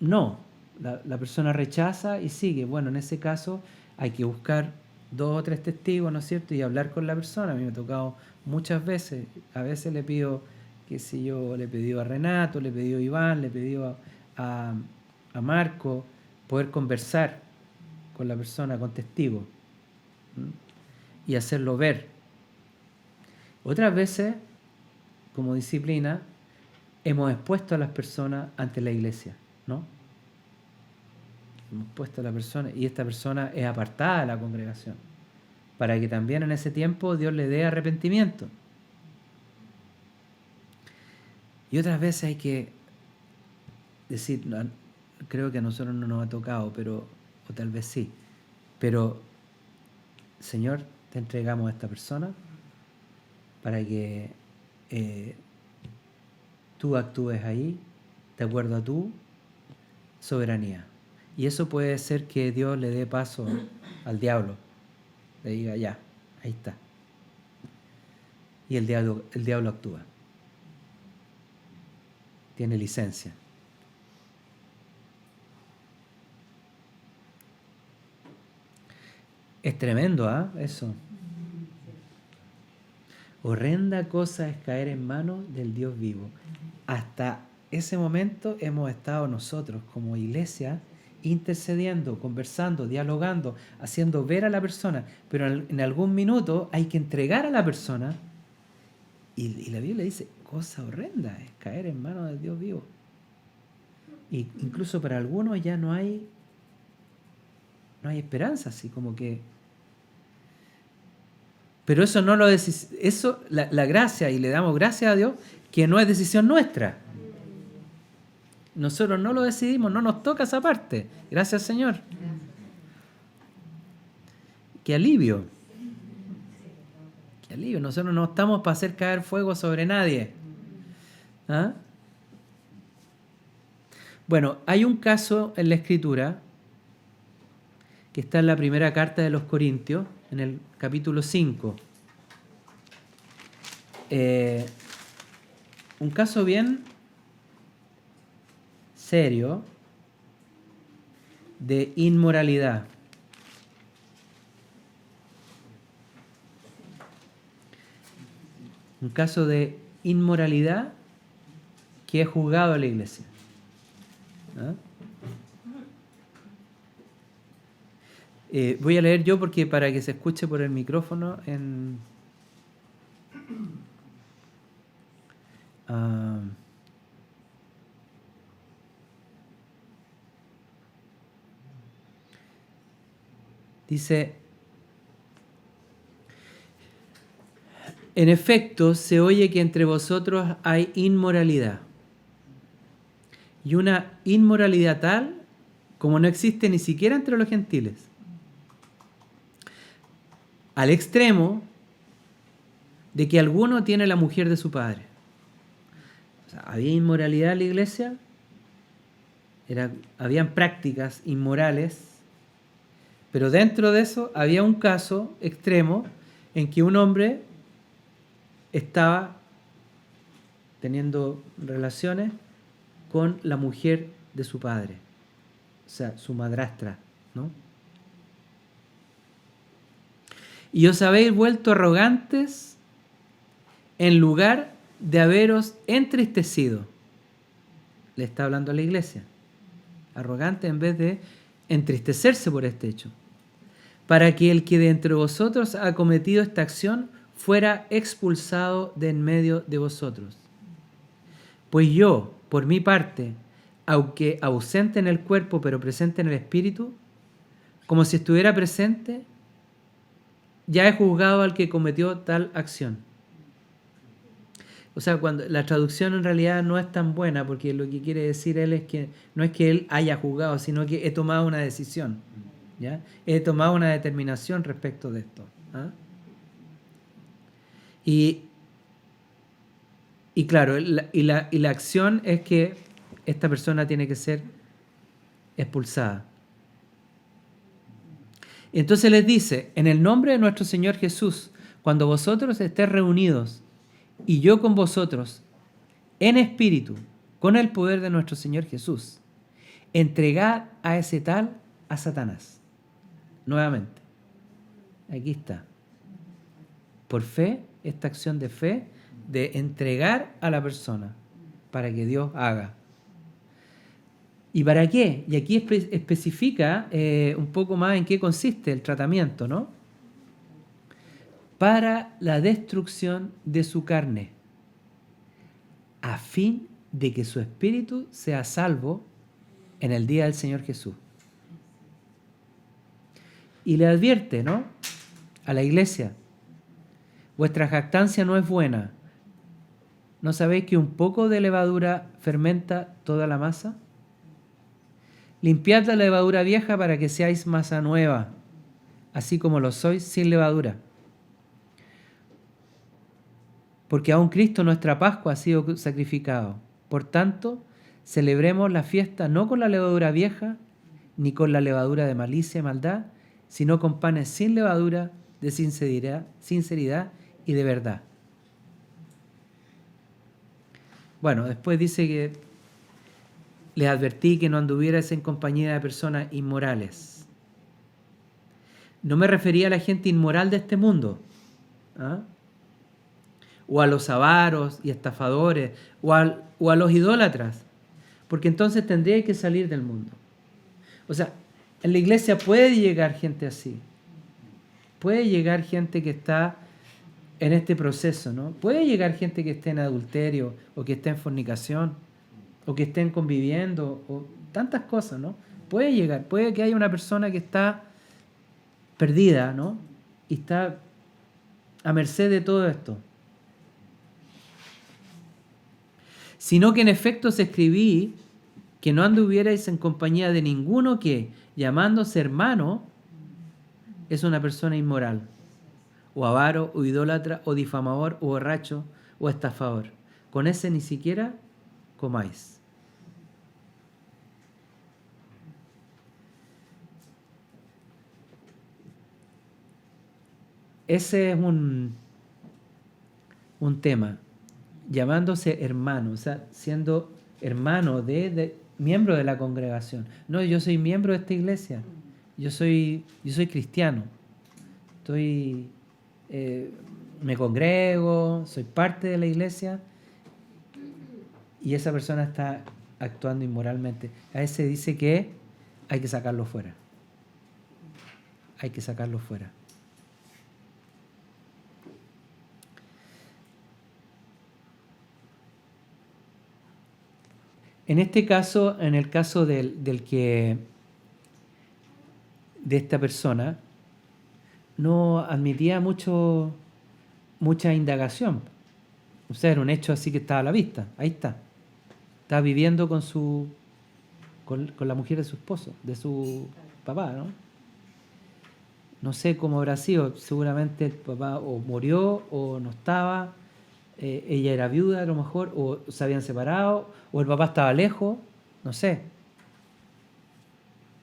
no, la persona rechaza y sigue. Bueno, en ese caso hay que buscar 2 o 3 testigos, ¿no es cierto? Y hablar con la persona. A mí me ha tocado muchas veces. A veces le pido, qué sé yo, le he pedido a Renato, le he pedido a Iván, le he pedido a Marco, poder conversar con la persona, con testigos, y hacerlo ver. Otras veces, como disciplina, hemos expuesto a las personas ante la iglesia, ¿no? Hemos puesto a la persona y esta persona es apartada de la congregación para que también en ese tiempo Dios le dé arrepentimiento. Y otras veces hay que decir, no, creo que a nosotros no nos ha tocado, o tal vez sí, pero Señor, te entregamos a esta persona para que tú actúes ahí de acuerdo a tu soberanía. Y eso puede ser que Dios le dé paso al diablo, le diga ya, ahí está. Y el diablo actúa. Tiene licencia. Es tremendo, ¿ah? Eso. Horrenda cosa es caer en manos del Dios vivo. Hasta ese momento hemos estado nosotros como iglesia intercediendo, conversando, dialogando, haciendo ver a la persona, pero en algún minuto hay que entregar a la persona y la Biblia dice, cosa horrenda es caer en manos del Dios vivo. Y incluso para algunos ya no hay esperanza, así como que... Pero eso no lo eso la gracia, y le damos gracias a Dios, que no es decisión nuestra. Nosotros no lo decidimos, no nos toca esa parte. Gracias, Señor. Qué alivio. Qué alivio. Nosotros no estamos para hacer caer fuego sobre nadie. ¿Ah? Bueno, hay un caso en la Escritura que está en la primera carta de los Corintios, en el capítulo 5. Un caso bien serio de inmoralidad. Un caso de inmoralidad que es juzgado a la iglesia. ¿Ah? Voy a leer yo porque para que se escuche por el micrófono Dice, en efecto, se oye que entre vosotros hay inmoralidad. Y una inmoralidad tal como no existe ni siquiera entre los gentiles. Al extremo de que alguno tiene la mujer de su padre. O sea, había inmoralidad en la iglesia, habían prácticas inmorales, pero dentro de eso había un caso extremo en que un hombre estaba teniendo relaciones con la mujer de su padre, o sea, su madrastra, ¿no? Y os habéis vuelto arrogantes en lugar de haberos entristecido. Le está hablando a la iglesia. Arrogante en vez de entristecerse por este hecho. Para que el que de entre vosotros ha cometido esta acción fuera expulsado de en medio de vosotros. Pues yo, por mi parte, aunque ausente en el cuerpo pero presente en el espíritu, como si estuviera presente, ya he juzgado al que cometió tal acción. O sea, cuando la traducción en realidad no es tan buena, porque lo que quiere decir él es que no es que él haya juzgado, sino que he tomado una decisión, ¿ya? He tomado una determinación respecto de esto, ¿ah? Y claro, la acción es que esta persona tiene que ser expulsada. Entonces les dice, en el nombre de nuestro Señor Jesús, cuando vosotros estéis reunidos y yo con vosotros, en espíritu, con el poder de nuestro Señor Jesús, entregad a ese tal a Satanás. Nuevamente, aquí está. Por fe, esta acción de fe, de entregar a la persona para que Dios haga. ¿Y para qué? Y aquí especifica un poco más en qué consiste el tratamiento, ¿no? Para la destrucción de su carne, a fin de que su espíritu sea salvo en el día del Señor Jesús. Y le advierte, ¿no?, a la iglesia, vuestra jactancia no es buena. ¿No sabéis que un poco de levadura fermenta toda la masa? Limpiad la levadura vieja para que seáis masa nueva, así como lo sois sin levadura. Porque aún Cristo, nuestra Pascua, ha sido sacrificado. Por tanto, celebremos la fiesta no con la levadura vieja, ni con la levadura de malicia y maldad, sino con panes sin levadura, de sinceridad y de verdad. Bueno, después dice que les advertí que no anduvierais en compañía de personas inmorales. No me refería a la gente inmoral de este mundo, ¿ah?, o a los avaros y estafadores, o a los idólatras, porque entonces tendría que salir del mundo. O sea, en la iglesia puede llegar gente así, puede llegar gente que está en este proceso, ¿no? Puede llegar gente que esté en adulterio, o que esté en fornicación, o que estén conviviendo, o tantas cosas, ¿no? Puede llegar, puede que haya una persona que está perdida, ¿no?, y está a merced de todo esto. Sino que en efecto os escribí que no anduvierais en compañía de ninguno que, llamándose hermano, es una persona inmoral, o avaro, o idólatra, o difamador, o borracho, o estafador. Con ese ni siquiera comáis. Ese es un tema, llamándose hermano, o sea, siendo hermano de miembro de la congregación. No, yo soy miembro de esta iglesia, yo soy cristiano, me congrego, soy parte de la iglesia, y esa persona está actuando inmoralmente. A ese dice que hay que sacarlo fuera. Hay que sacarlo fuera. En este caso, en el caso de esta persona, no admitía mucha indagación. O sea, era un hecho así que estaba a la vista. Ahí está. Estaba viviendo con la mujer de su esposo, de su papá, ¿no? No sé cómo habrá sido. Seguramente el papá o murió o no estaba. Ella era viuda a lo mejor, o se habían separado, o el papá estaba lejos, no sé.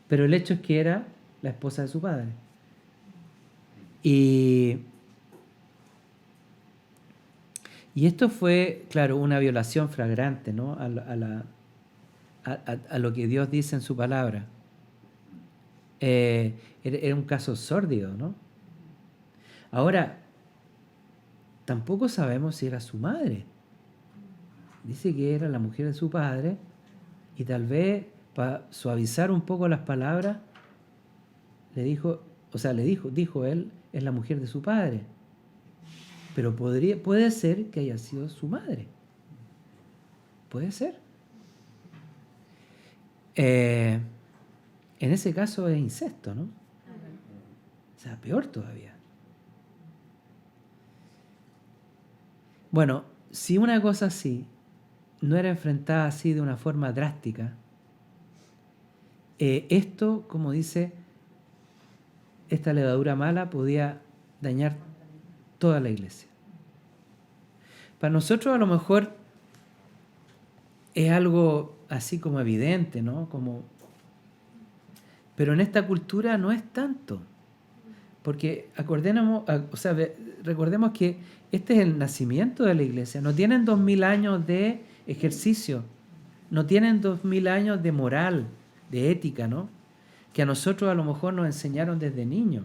Pero el hecho es que era la esposa de su padre. Y esto fue, claro, una violación flagrante, ¿no? a lo que Dios dice en su palabra. Era un caso sórdido, ¿no? Ahora, tampoco sabemos si era su madre. Dice que era la mujer de su padre y tal vez para suavizar un poco las palabras dijo él, es la mujer de su padre. Pero puede ser que haya sido su madre. Puede ser. En ese caso es incesto, ¿no? O sea, peor todavía. Bueno, si una cosa así no era enfrentada así de una forma drástica, esto, como dice, esta levadura mala podía dañar toda la iglesia. Para nosotros a lo mejor es algo así como evidente, ¿no? Pero en esta cultura no es tanto. Porque recordemos que este es el nacimiento de la iglesia. No tienen 2000 años de ejercicio, no tienen 2000 años de moral, de ética, ¿no? Que a nosotros a lo mejor nos enseñaron desde niños.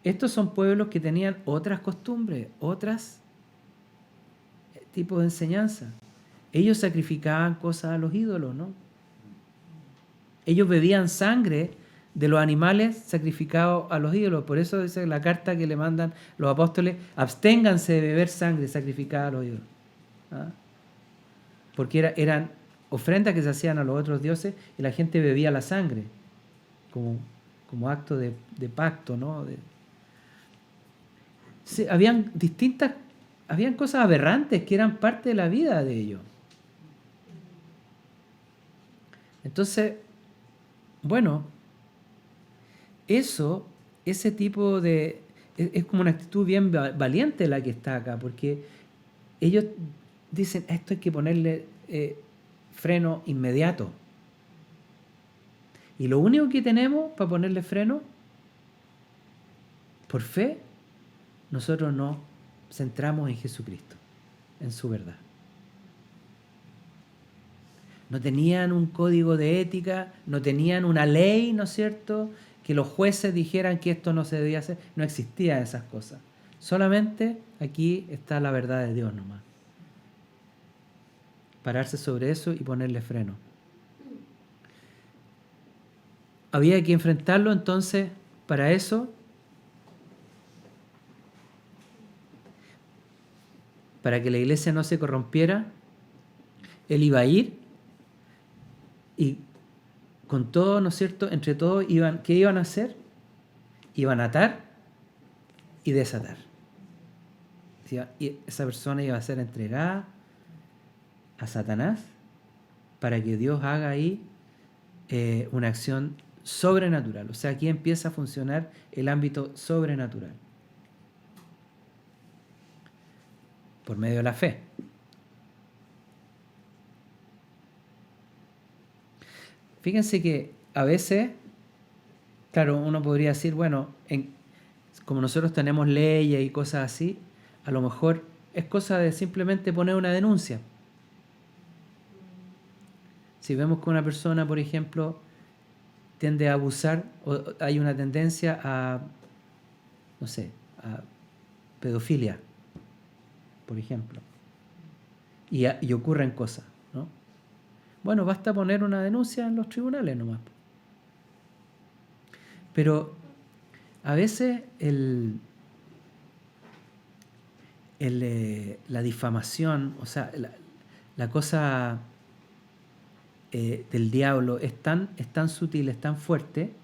Estos son pueblos que tenían otras costumbres, otros tipos de enseñanza. Ellos sacrificaban cosas a los ídolos, ¿no? Ellos bebían sangre de los animales sacrificados a los ídolos. Por eso dice la carta que le mandan los apóstoles: absténganse de beber sangre sacrificada a los ídolos. ¿Ah? Porque eran ofrendas que se hacían a los otros dioses y la gente bebía la sangre como acto de pacto, ¿no? Sí, habían cosas aberrantes que eran parte de la vida de ellos. Entonces, bueno, ese tipo de... Es como una actitud bien valiente la que está acá, porque ellos dicen, esto hay que ponerle freno inmediato. Y lo único que tenemos para ponerle freno, por fe, nosotros nos centramos en Jesucristo, en su verdad. No tenían un código de ética, no tenían una ley, ¿no es cierto?, que los jueces dijeran que esto no se debía hacer. No existían esas cosas. Solamente aquí está la verdad de Dios nomás. Pararse sobre eso y ponerle freno. Había que enfrentarlo entonces para eso. Para que la iglesia no se corrompiera, él iba a ir y con todo, ¿no es cierto?, entre todos ¿qué iban a hacer? Iban a atar y desatar. Y esa persona iba a ser entregada a Satanás para que Dios haga ahí una acción sobrenatural. O sea, aquí empieza a funcionar el ámbito sobrenatural por medio de la fe. Fíjense que a veces, claro, uno podría decir, bueno, como nosotros tenemos leyes y cosas así, a lo mejor es cosa de simplemente poner una denuncia. Si vemos que una persona, por ejemplo, tiende a abusar, o hay una tendencia a, no sé, a pedofilia, por ejemplo, y ocurren cosas, ¿no? Bueno, basta poner una denuncia en los tribunales nomás. Pero a veces la difamación, o sea, la cosa del diablo es tan sutil, es tan fuerte,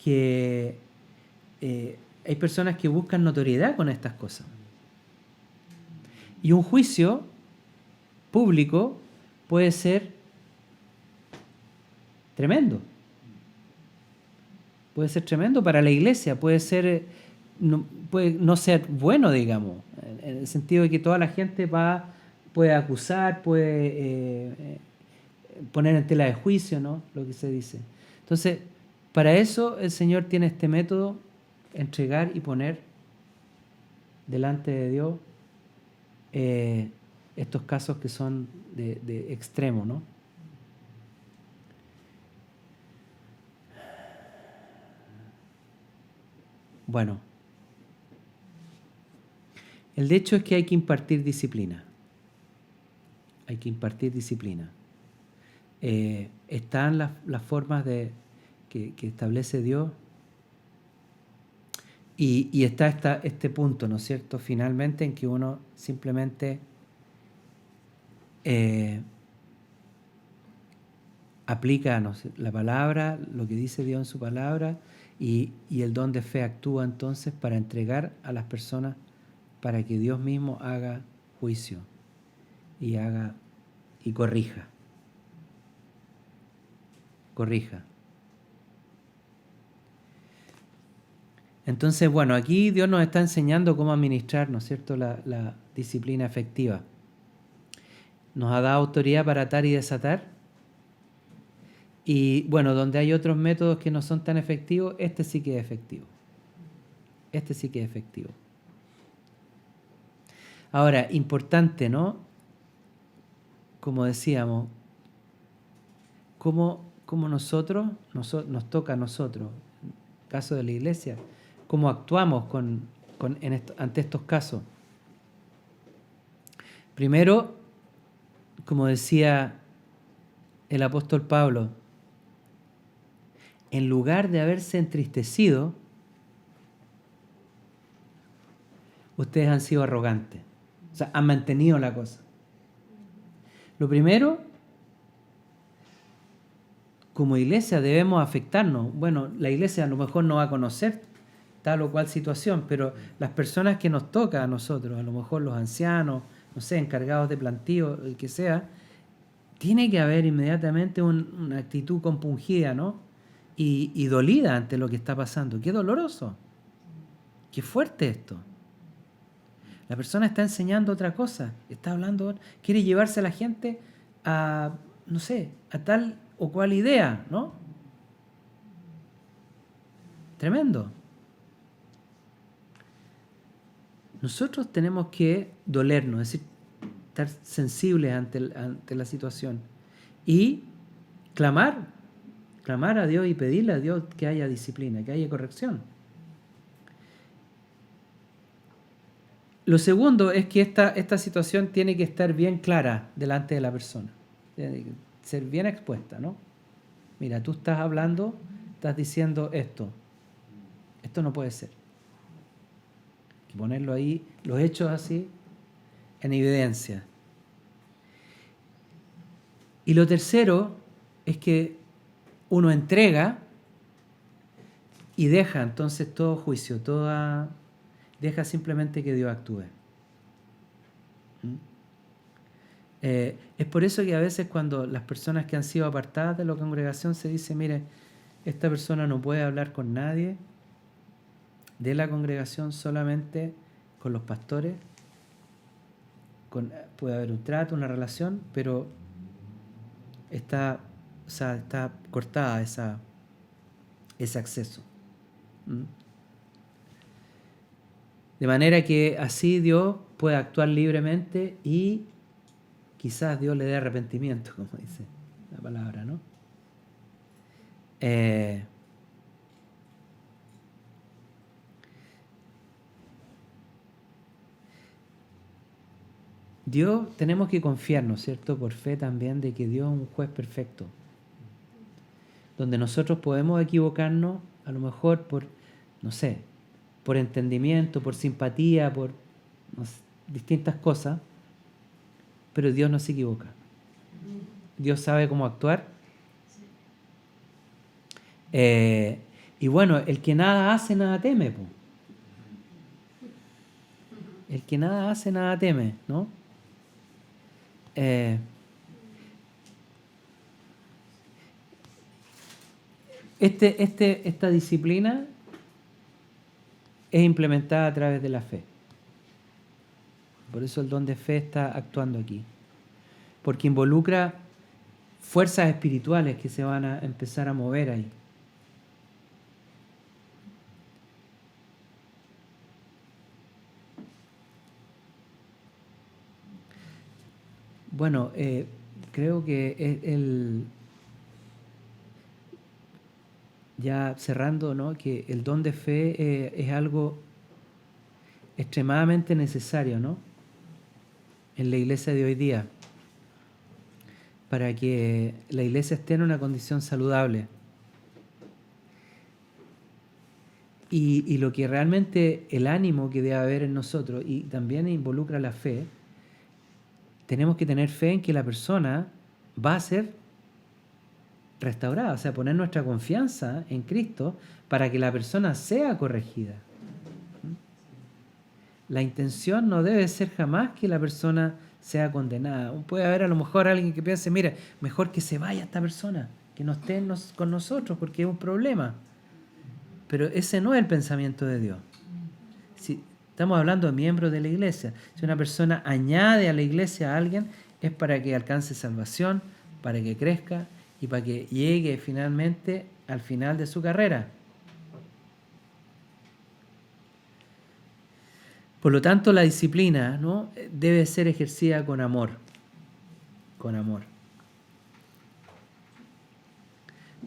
que hay personas que buscan notoriedad con estas cosas. Y un juicio público puede ser tremendo. Puede ser tremendo para la iglesia, puede no ser bueno, digamos, en el sentido de que toda la gente puede acusar, puede poner en tela de juicio, ¿no? Lo que se dice. Entonces, para eso el Señor tiene este método, entregar y poner delante de Dios estos casos que son de extremo, ¿no? Bueno, el hecho es que hay que impartir disciplina. Hay que impartir disciplina. Están las formas que establece Dios y está este punto, ¿no es cierto?, finalmente en que uno simplemente aplica, no sé, la palabra, lo que dice Dios en su palabra, y el don de fe actúa entonces para entregar a las personas para que Dios mismo haga juicio y corrija. Entonces, bueno, aquí Dios nos está enseñando cómo administrar, ¿no es cierto?, la disciplina efectiva. Nos ha dado autoridad para atar y desatar. Y bueno, donde hay otros métodos que no son tan efectivos, este sí que es efectivo. Ahora, importante, ¿no? Como decíamos, cómo nosotros, nos toca a nosotros, en el caso de la iglesia, cómo actuamos ante estos casos. Primero, como decía el apóstol Pablo, en lugar de haberse entristecido, ustedes han sido arrogantes. O sea, han mantenido la cosa. Lo primero, como iglesia debemos afectarnos. Bueno, la iglesia a lo mejor no va a conocer tal o cual situación, pero las personas que nos toca a nosotros, a lo mejor los ancianos, no sé, encargados de plantío, el que sea, tiene que haber inmediatamente una actitud compungida, ¿no? Y dolida ante lo que está pasando. ¡Qué doloroso! ¡Qué fuerte esto! La persona está enseñando otra cosa, está hablando, quiere llevarse a la gente a, no sé, a tal o cual idea, ¿no? Tremendo. Nosotros tenemos que dolernos, es decir, estar sensibles ante la situación y clamar a Dios y pedirle a Dios que haya disciplina, que haya corrección. Lo segundo es que esta situación tiene que estar bien clara delante de la persona, tiene que ser bien expuesta, ¿no? Mira, tú estás hablando, estás diciendo esto no puede ser. Hay que ponerlo ahí, los hechos así, en evidencia. Y lo tercero es que uno entrega y deja entonces todo juicio, deja simplemente que Dios actúe. Es por eso que a veces cuando las personas que han sido apartadas de la congregación se dice, mire, esta persona no puede hablar con nadie de la congregación, solamente con los pastores, puede haber un trato, una relación, pero está cortada ese acceso. De manera que así Dios puede actuar libremente y quizás Dios le dé arrepentimiento, como dice la palabra, ¿no? Dios, tenemos que confiarnos, ¿cierto? Por fe también de que Dios es un juez perfecto. Donde nosotros podemos equivocarnos, a lo mejor por, no sé, por entendimiento, por simpatía, por distintas cosas, pero Dios no se equivoca. Dios sabe cómo actuar. Y bueno, el que nada hace, nada teme, po. El que nada hace, nada teme, ¿no? Esta disciplina es implementada a través de la fe. Por eso el don de fe está actuando aquí. Porque involucra fuerzas espirituales que se van a empezar a mover ahí. Bueno, creo que ya cerrando, ¿no? Que el don de fe es algo extremadamente necesario, ¿no? En la iglesia de hoy día, para que la iglesia esté en una condición saludable. Y lo que realmente el ánimo que debe haber en nosotros, y también involucra la fe, tenemos que tener fe en que la persona va a ser restaurada, o sea, poner nuestra confianza en Cristo para que la persona sea corregida. La intención no debe ser jamás que la persona sea condenada. Puede haber a lo mejor alguien que piense, mira, mejor que se vaya esta persona, que no esté con nosotros porque es un problema. Pero ese no es el pensamiento de Dios. Si estamos hablando de miembros de la iglesia, si una persona añade a la iglesia a alguien, es para que alcance salvación, para que crezca y para que llegue finalmente al final de su carrera. Por lo tanto, la disciplina, ¿no? Debe ser ejercida con amor. Con amor.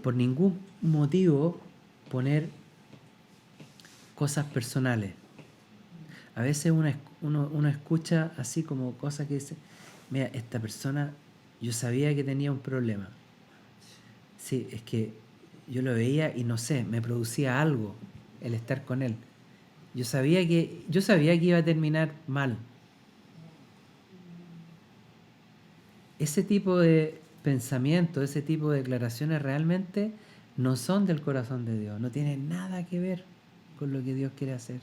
Por ningún motivo poner cosas personales. A veces uno escucha así como cosas que dice, mira, esta persona, yo sabía que tenía un problema. Sí, es que yo lo veía y no sé, me producía algo el estar con él. Yo sabía que iba a terminar mal. Ese tipo de pensamientos, ese tipo de declaraciones realmente no son del corazón de Dios, no tienen nada que ver con lo que Dios quiere hacer.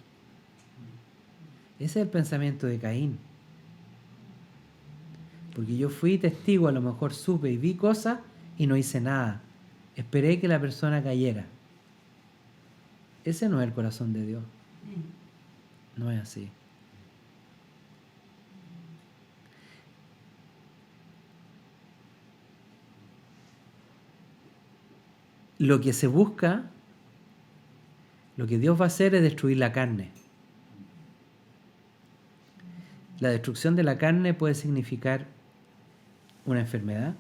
Ese es el pensamiento de Caín. Porque yo fui testigo, a lo mejor supe y vi cosas y no hice nada. Esperé que la persona cayera. Ese no es el corazón de Dios. No es así. Lo que se busca, lo que Dios va a hacer es destruir la carne. La destrucción de la carne puede significar una enfermedad,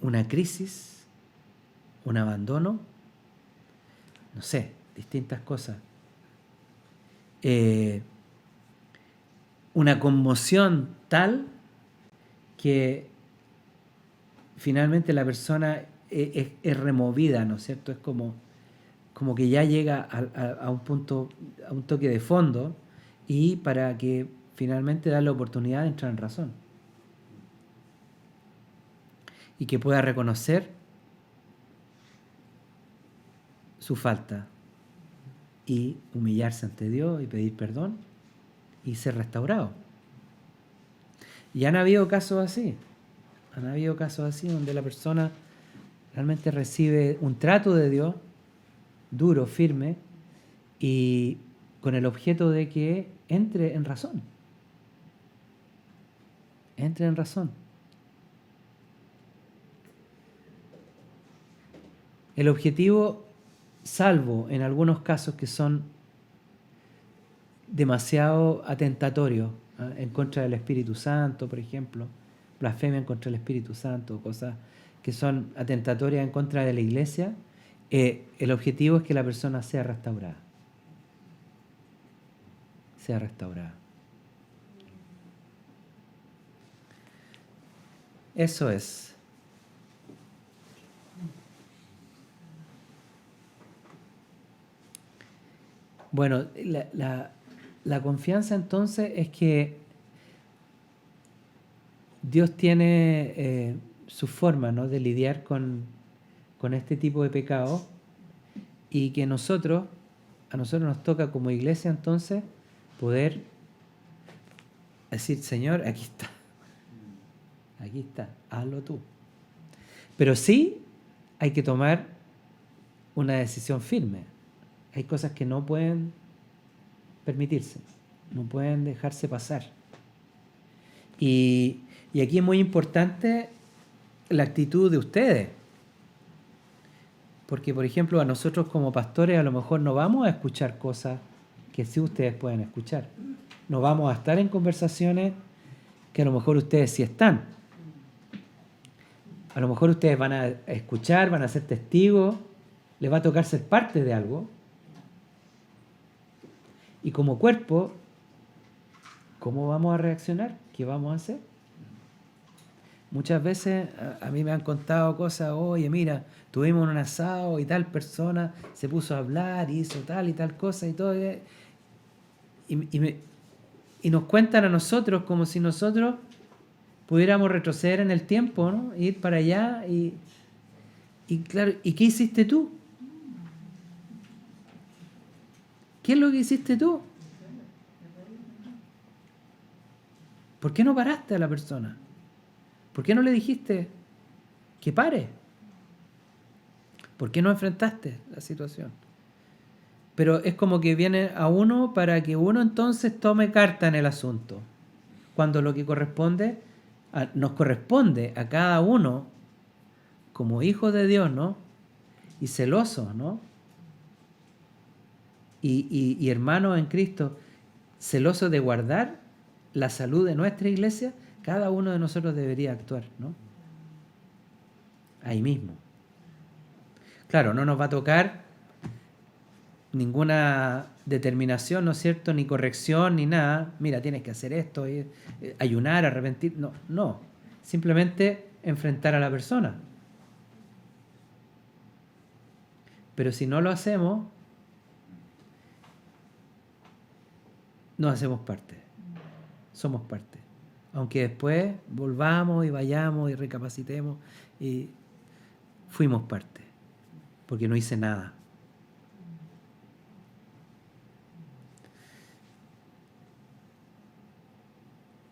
una crisis, un abandono, no sé, distintas cosas. Una conmoción tal que finalmente la persona es removida, ¿no es cierto? Es como que ya llega a un punto, a un toque de fondo, y para que finalmente da la oportunidad de entrar en razón. Y que pueda reconocer su falta y humillarse ante Dios y pedir perdón y ser restaurado. Y han habido casos así. Han habido casos así donde la persona realmente recibe un trato de Dios duro, firme, y con el objeto de que entre en razón. Entre en razón. El objetivo, salvo en algunos casos que son demasiado atentatorios, en contra del Espíritu Santo, por ejemplo, blasfemia en contra del Espíritu Santo, cosas que son atentatorias en contra de la iglesia, el objetivo es que la persona sea restaurada. Sea restaurada. Eso es. Bueno, la confianza entonces es que Dios tiene su forma, ¿no?, de lidiar con este tipo de pecado, y que nosotros, a nosotros nos toca como iglesia entonces poder decir, Señor, aquí está, hazlo tú. Pero sí hay que tomar una decisión firme. Hay cosas que no pueden permitirse, no pueden dejarse pasar. Y aquí es muy importante la actitud de ustedes. Porque, por ejemplo, a nosotros como pastores a lo mejor no vamos a escuchar cosas que sí ustedes pueden escuchar. No vamos a estar en conversaciones que a lo mejor ustedes sí están. A lo mejor ustedes van a escuchar, van a ser testigos, les va a tocar ser parte de algo. Y como cuerpo, ¿cómo vamos a reaccionar? ¿Qué vamos a hacer? Muchas veces a mí me han contado cosas, oye, mira, tuvimos un asado y tal persona se puso a hablar y hizo tal y tal cosa y todo. Y nos cuentan a nosotros como si nosotros pudiéramos retroceder en el tiempo, ¿no? Ir para allá y claro, ¿y qué hiciste tú? ¿Qué es lo que hiciste tú? ¿Por qué no paraste a la persona? ¿Por qué no le dijiste que pare? ¿Por qué no enfrentaste la situación? Pero es como que viene a uno para que uno entonces tome carta en el asunto. Cuando lo que nos corresponde a cada uno como hijos de Dios, ¿no? Y celosos, ¿no? Y hermanos en Cristo, celosos de guardar la salud de nuestra iglesia, cada uno de nosotros debería actuar, ¿no? Ahí mismo. Claro, no nos va a tocar ninguna determinación, ¿no es cierto? Ni corrección, ni nada. Mira, tienes que hacer esto, ayunar, arrepentir. No. Simplemente enfrentar a la persona. Pero si no lo hacemos, no hacemos parte. Somos parte. Aunque después volvamos y vayamos y recapacitemos y fuimos parte. Porque no hice nada.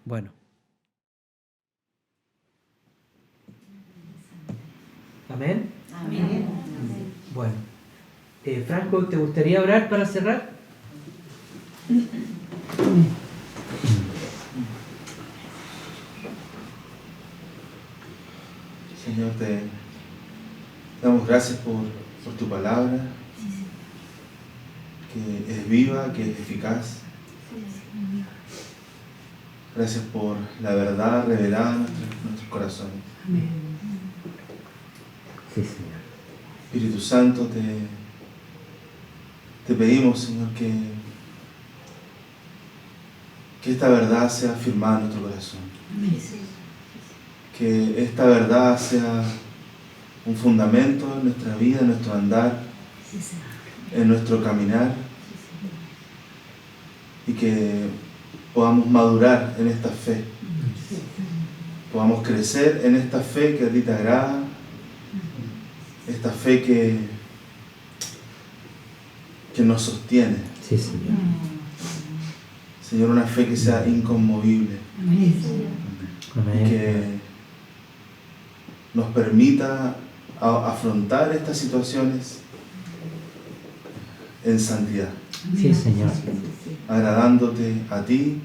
Bueno. Amén. Amén. Bueno. Franco, ¿te gustaría orar para cerrar? Señor, te damos gracias por tu palabra, que es viva, que es eficaz. Gracias por la verdad revelada en nuestros corazones. Sí, Señor. Espíritu Santo, te pedimos, Señor, que esta verdad sea afirmada en nuestro corazón. Que esta verdad sea un fundamento en nuestra vida, en nuestro andar, en nuestro caminar, y que podamos madurar en esta fe, podamos crecer en esta fe que a ti te agrada, esta fe que nos sostiene. Sí, Señor. Señor, una fe que sea inconmovible. Amén. Que nos permita afrontar estas situaciones en santidad, Sí, Señor. agradándote a ti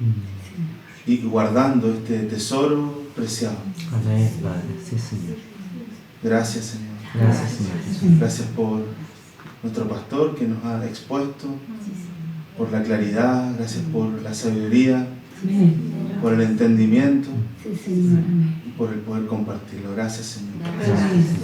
y guardando este tesoro preciado. Amén, Padre. Sí, Señor. Gracias, Señor. Gracias, Señor Jesús. Gracias por nuestro pastor que nos ha expuesto, por la claridad, gracias por la sabiduría, por el entendimiento y por el poder compartirlo. Gracias, Señor. Gracias.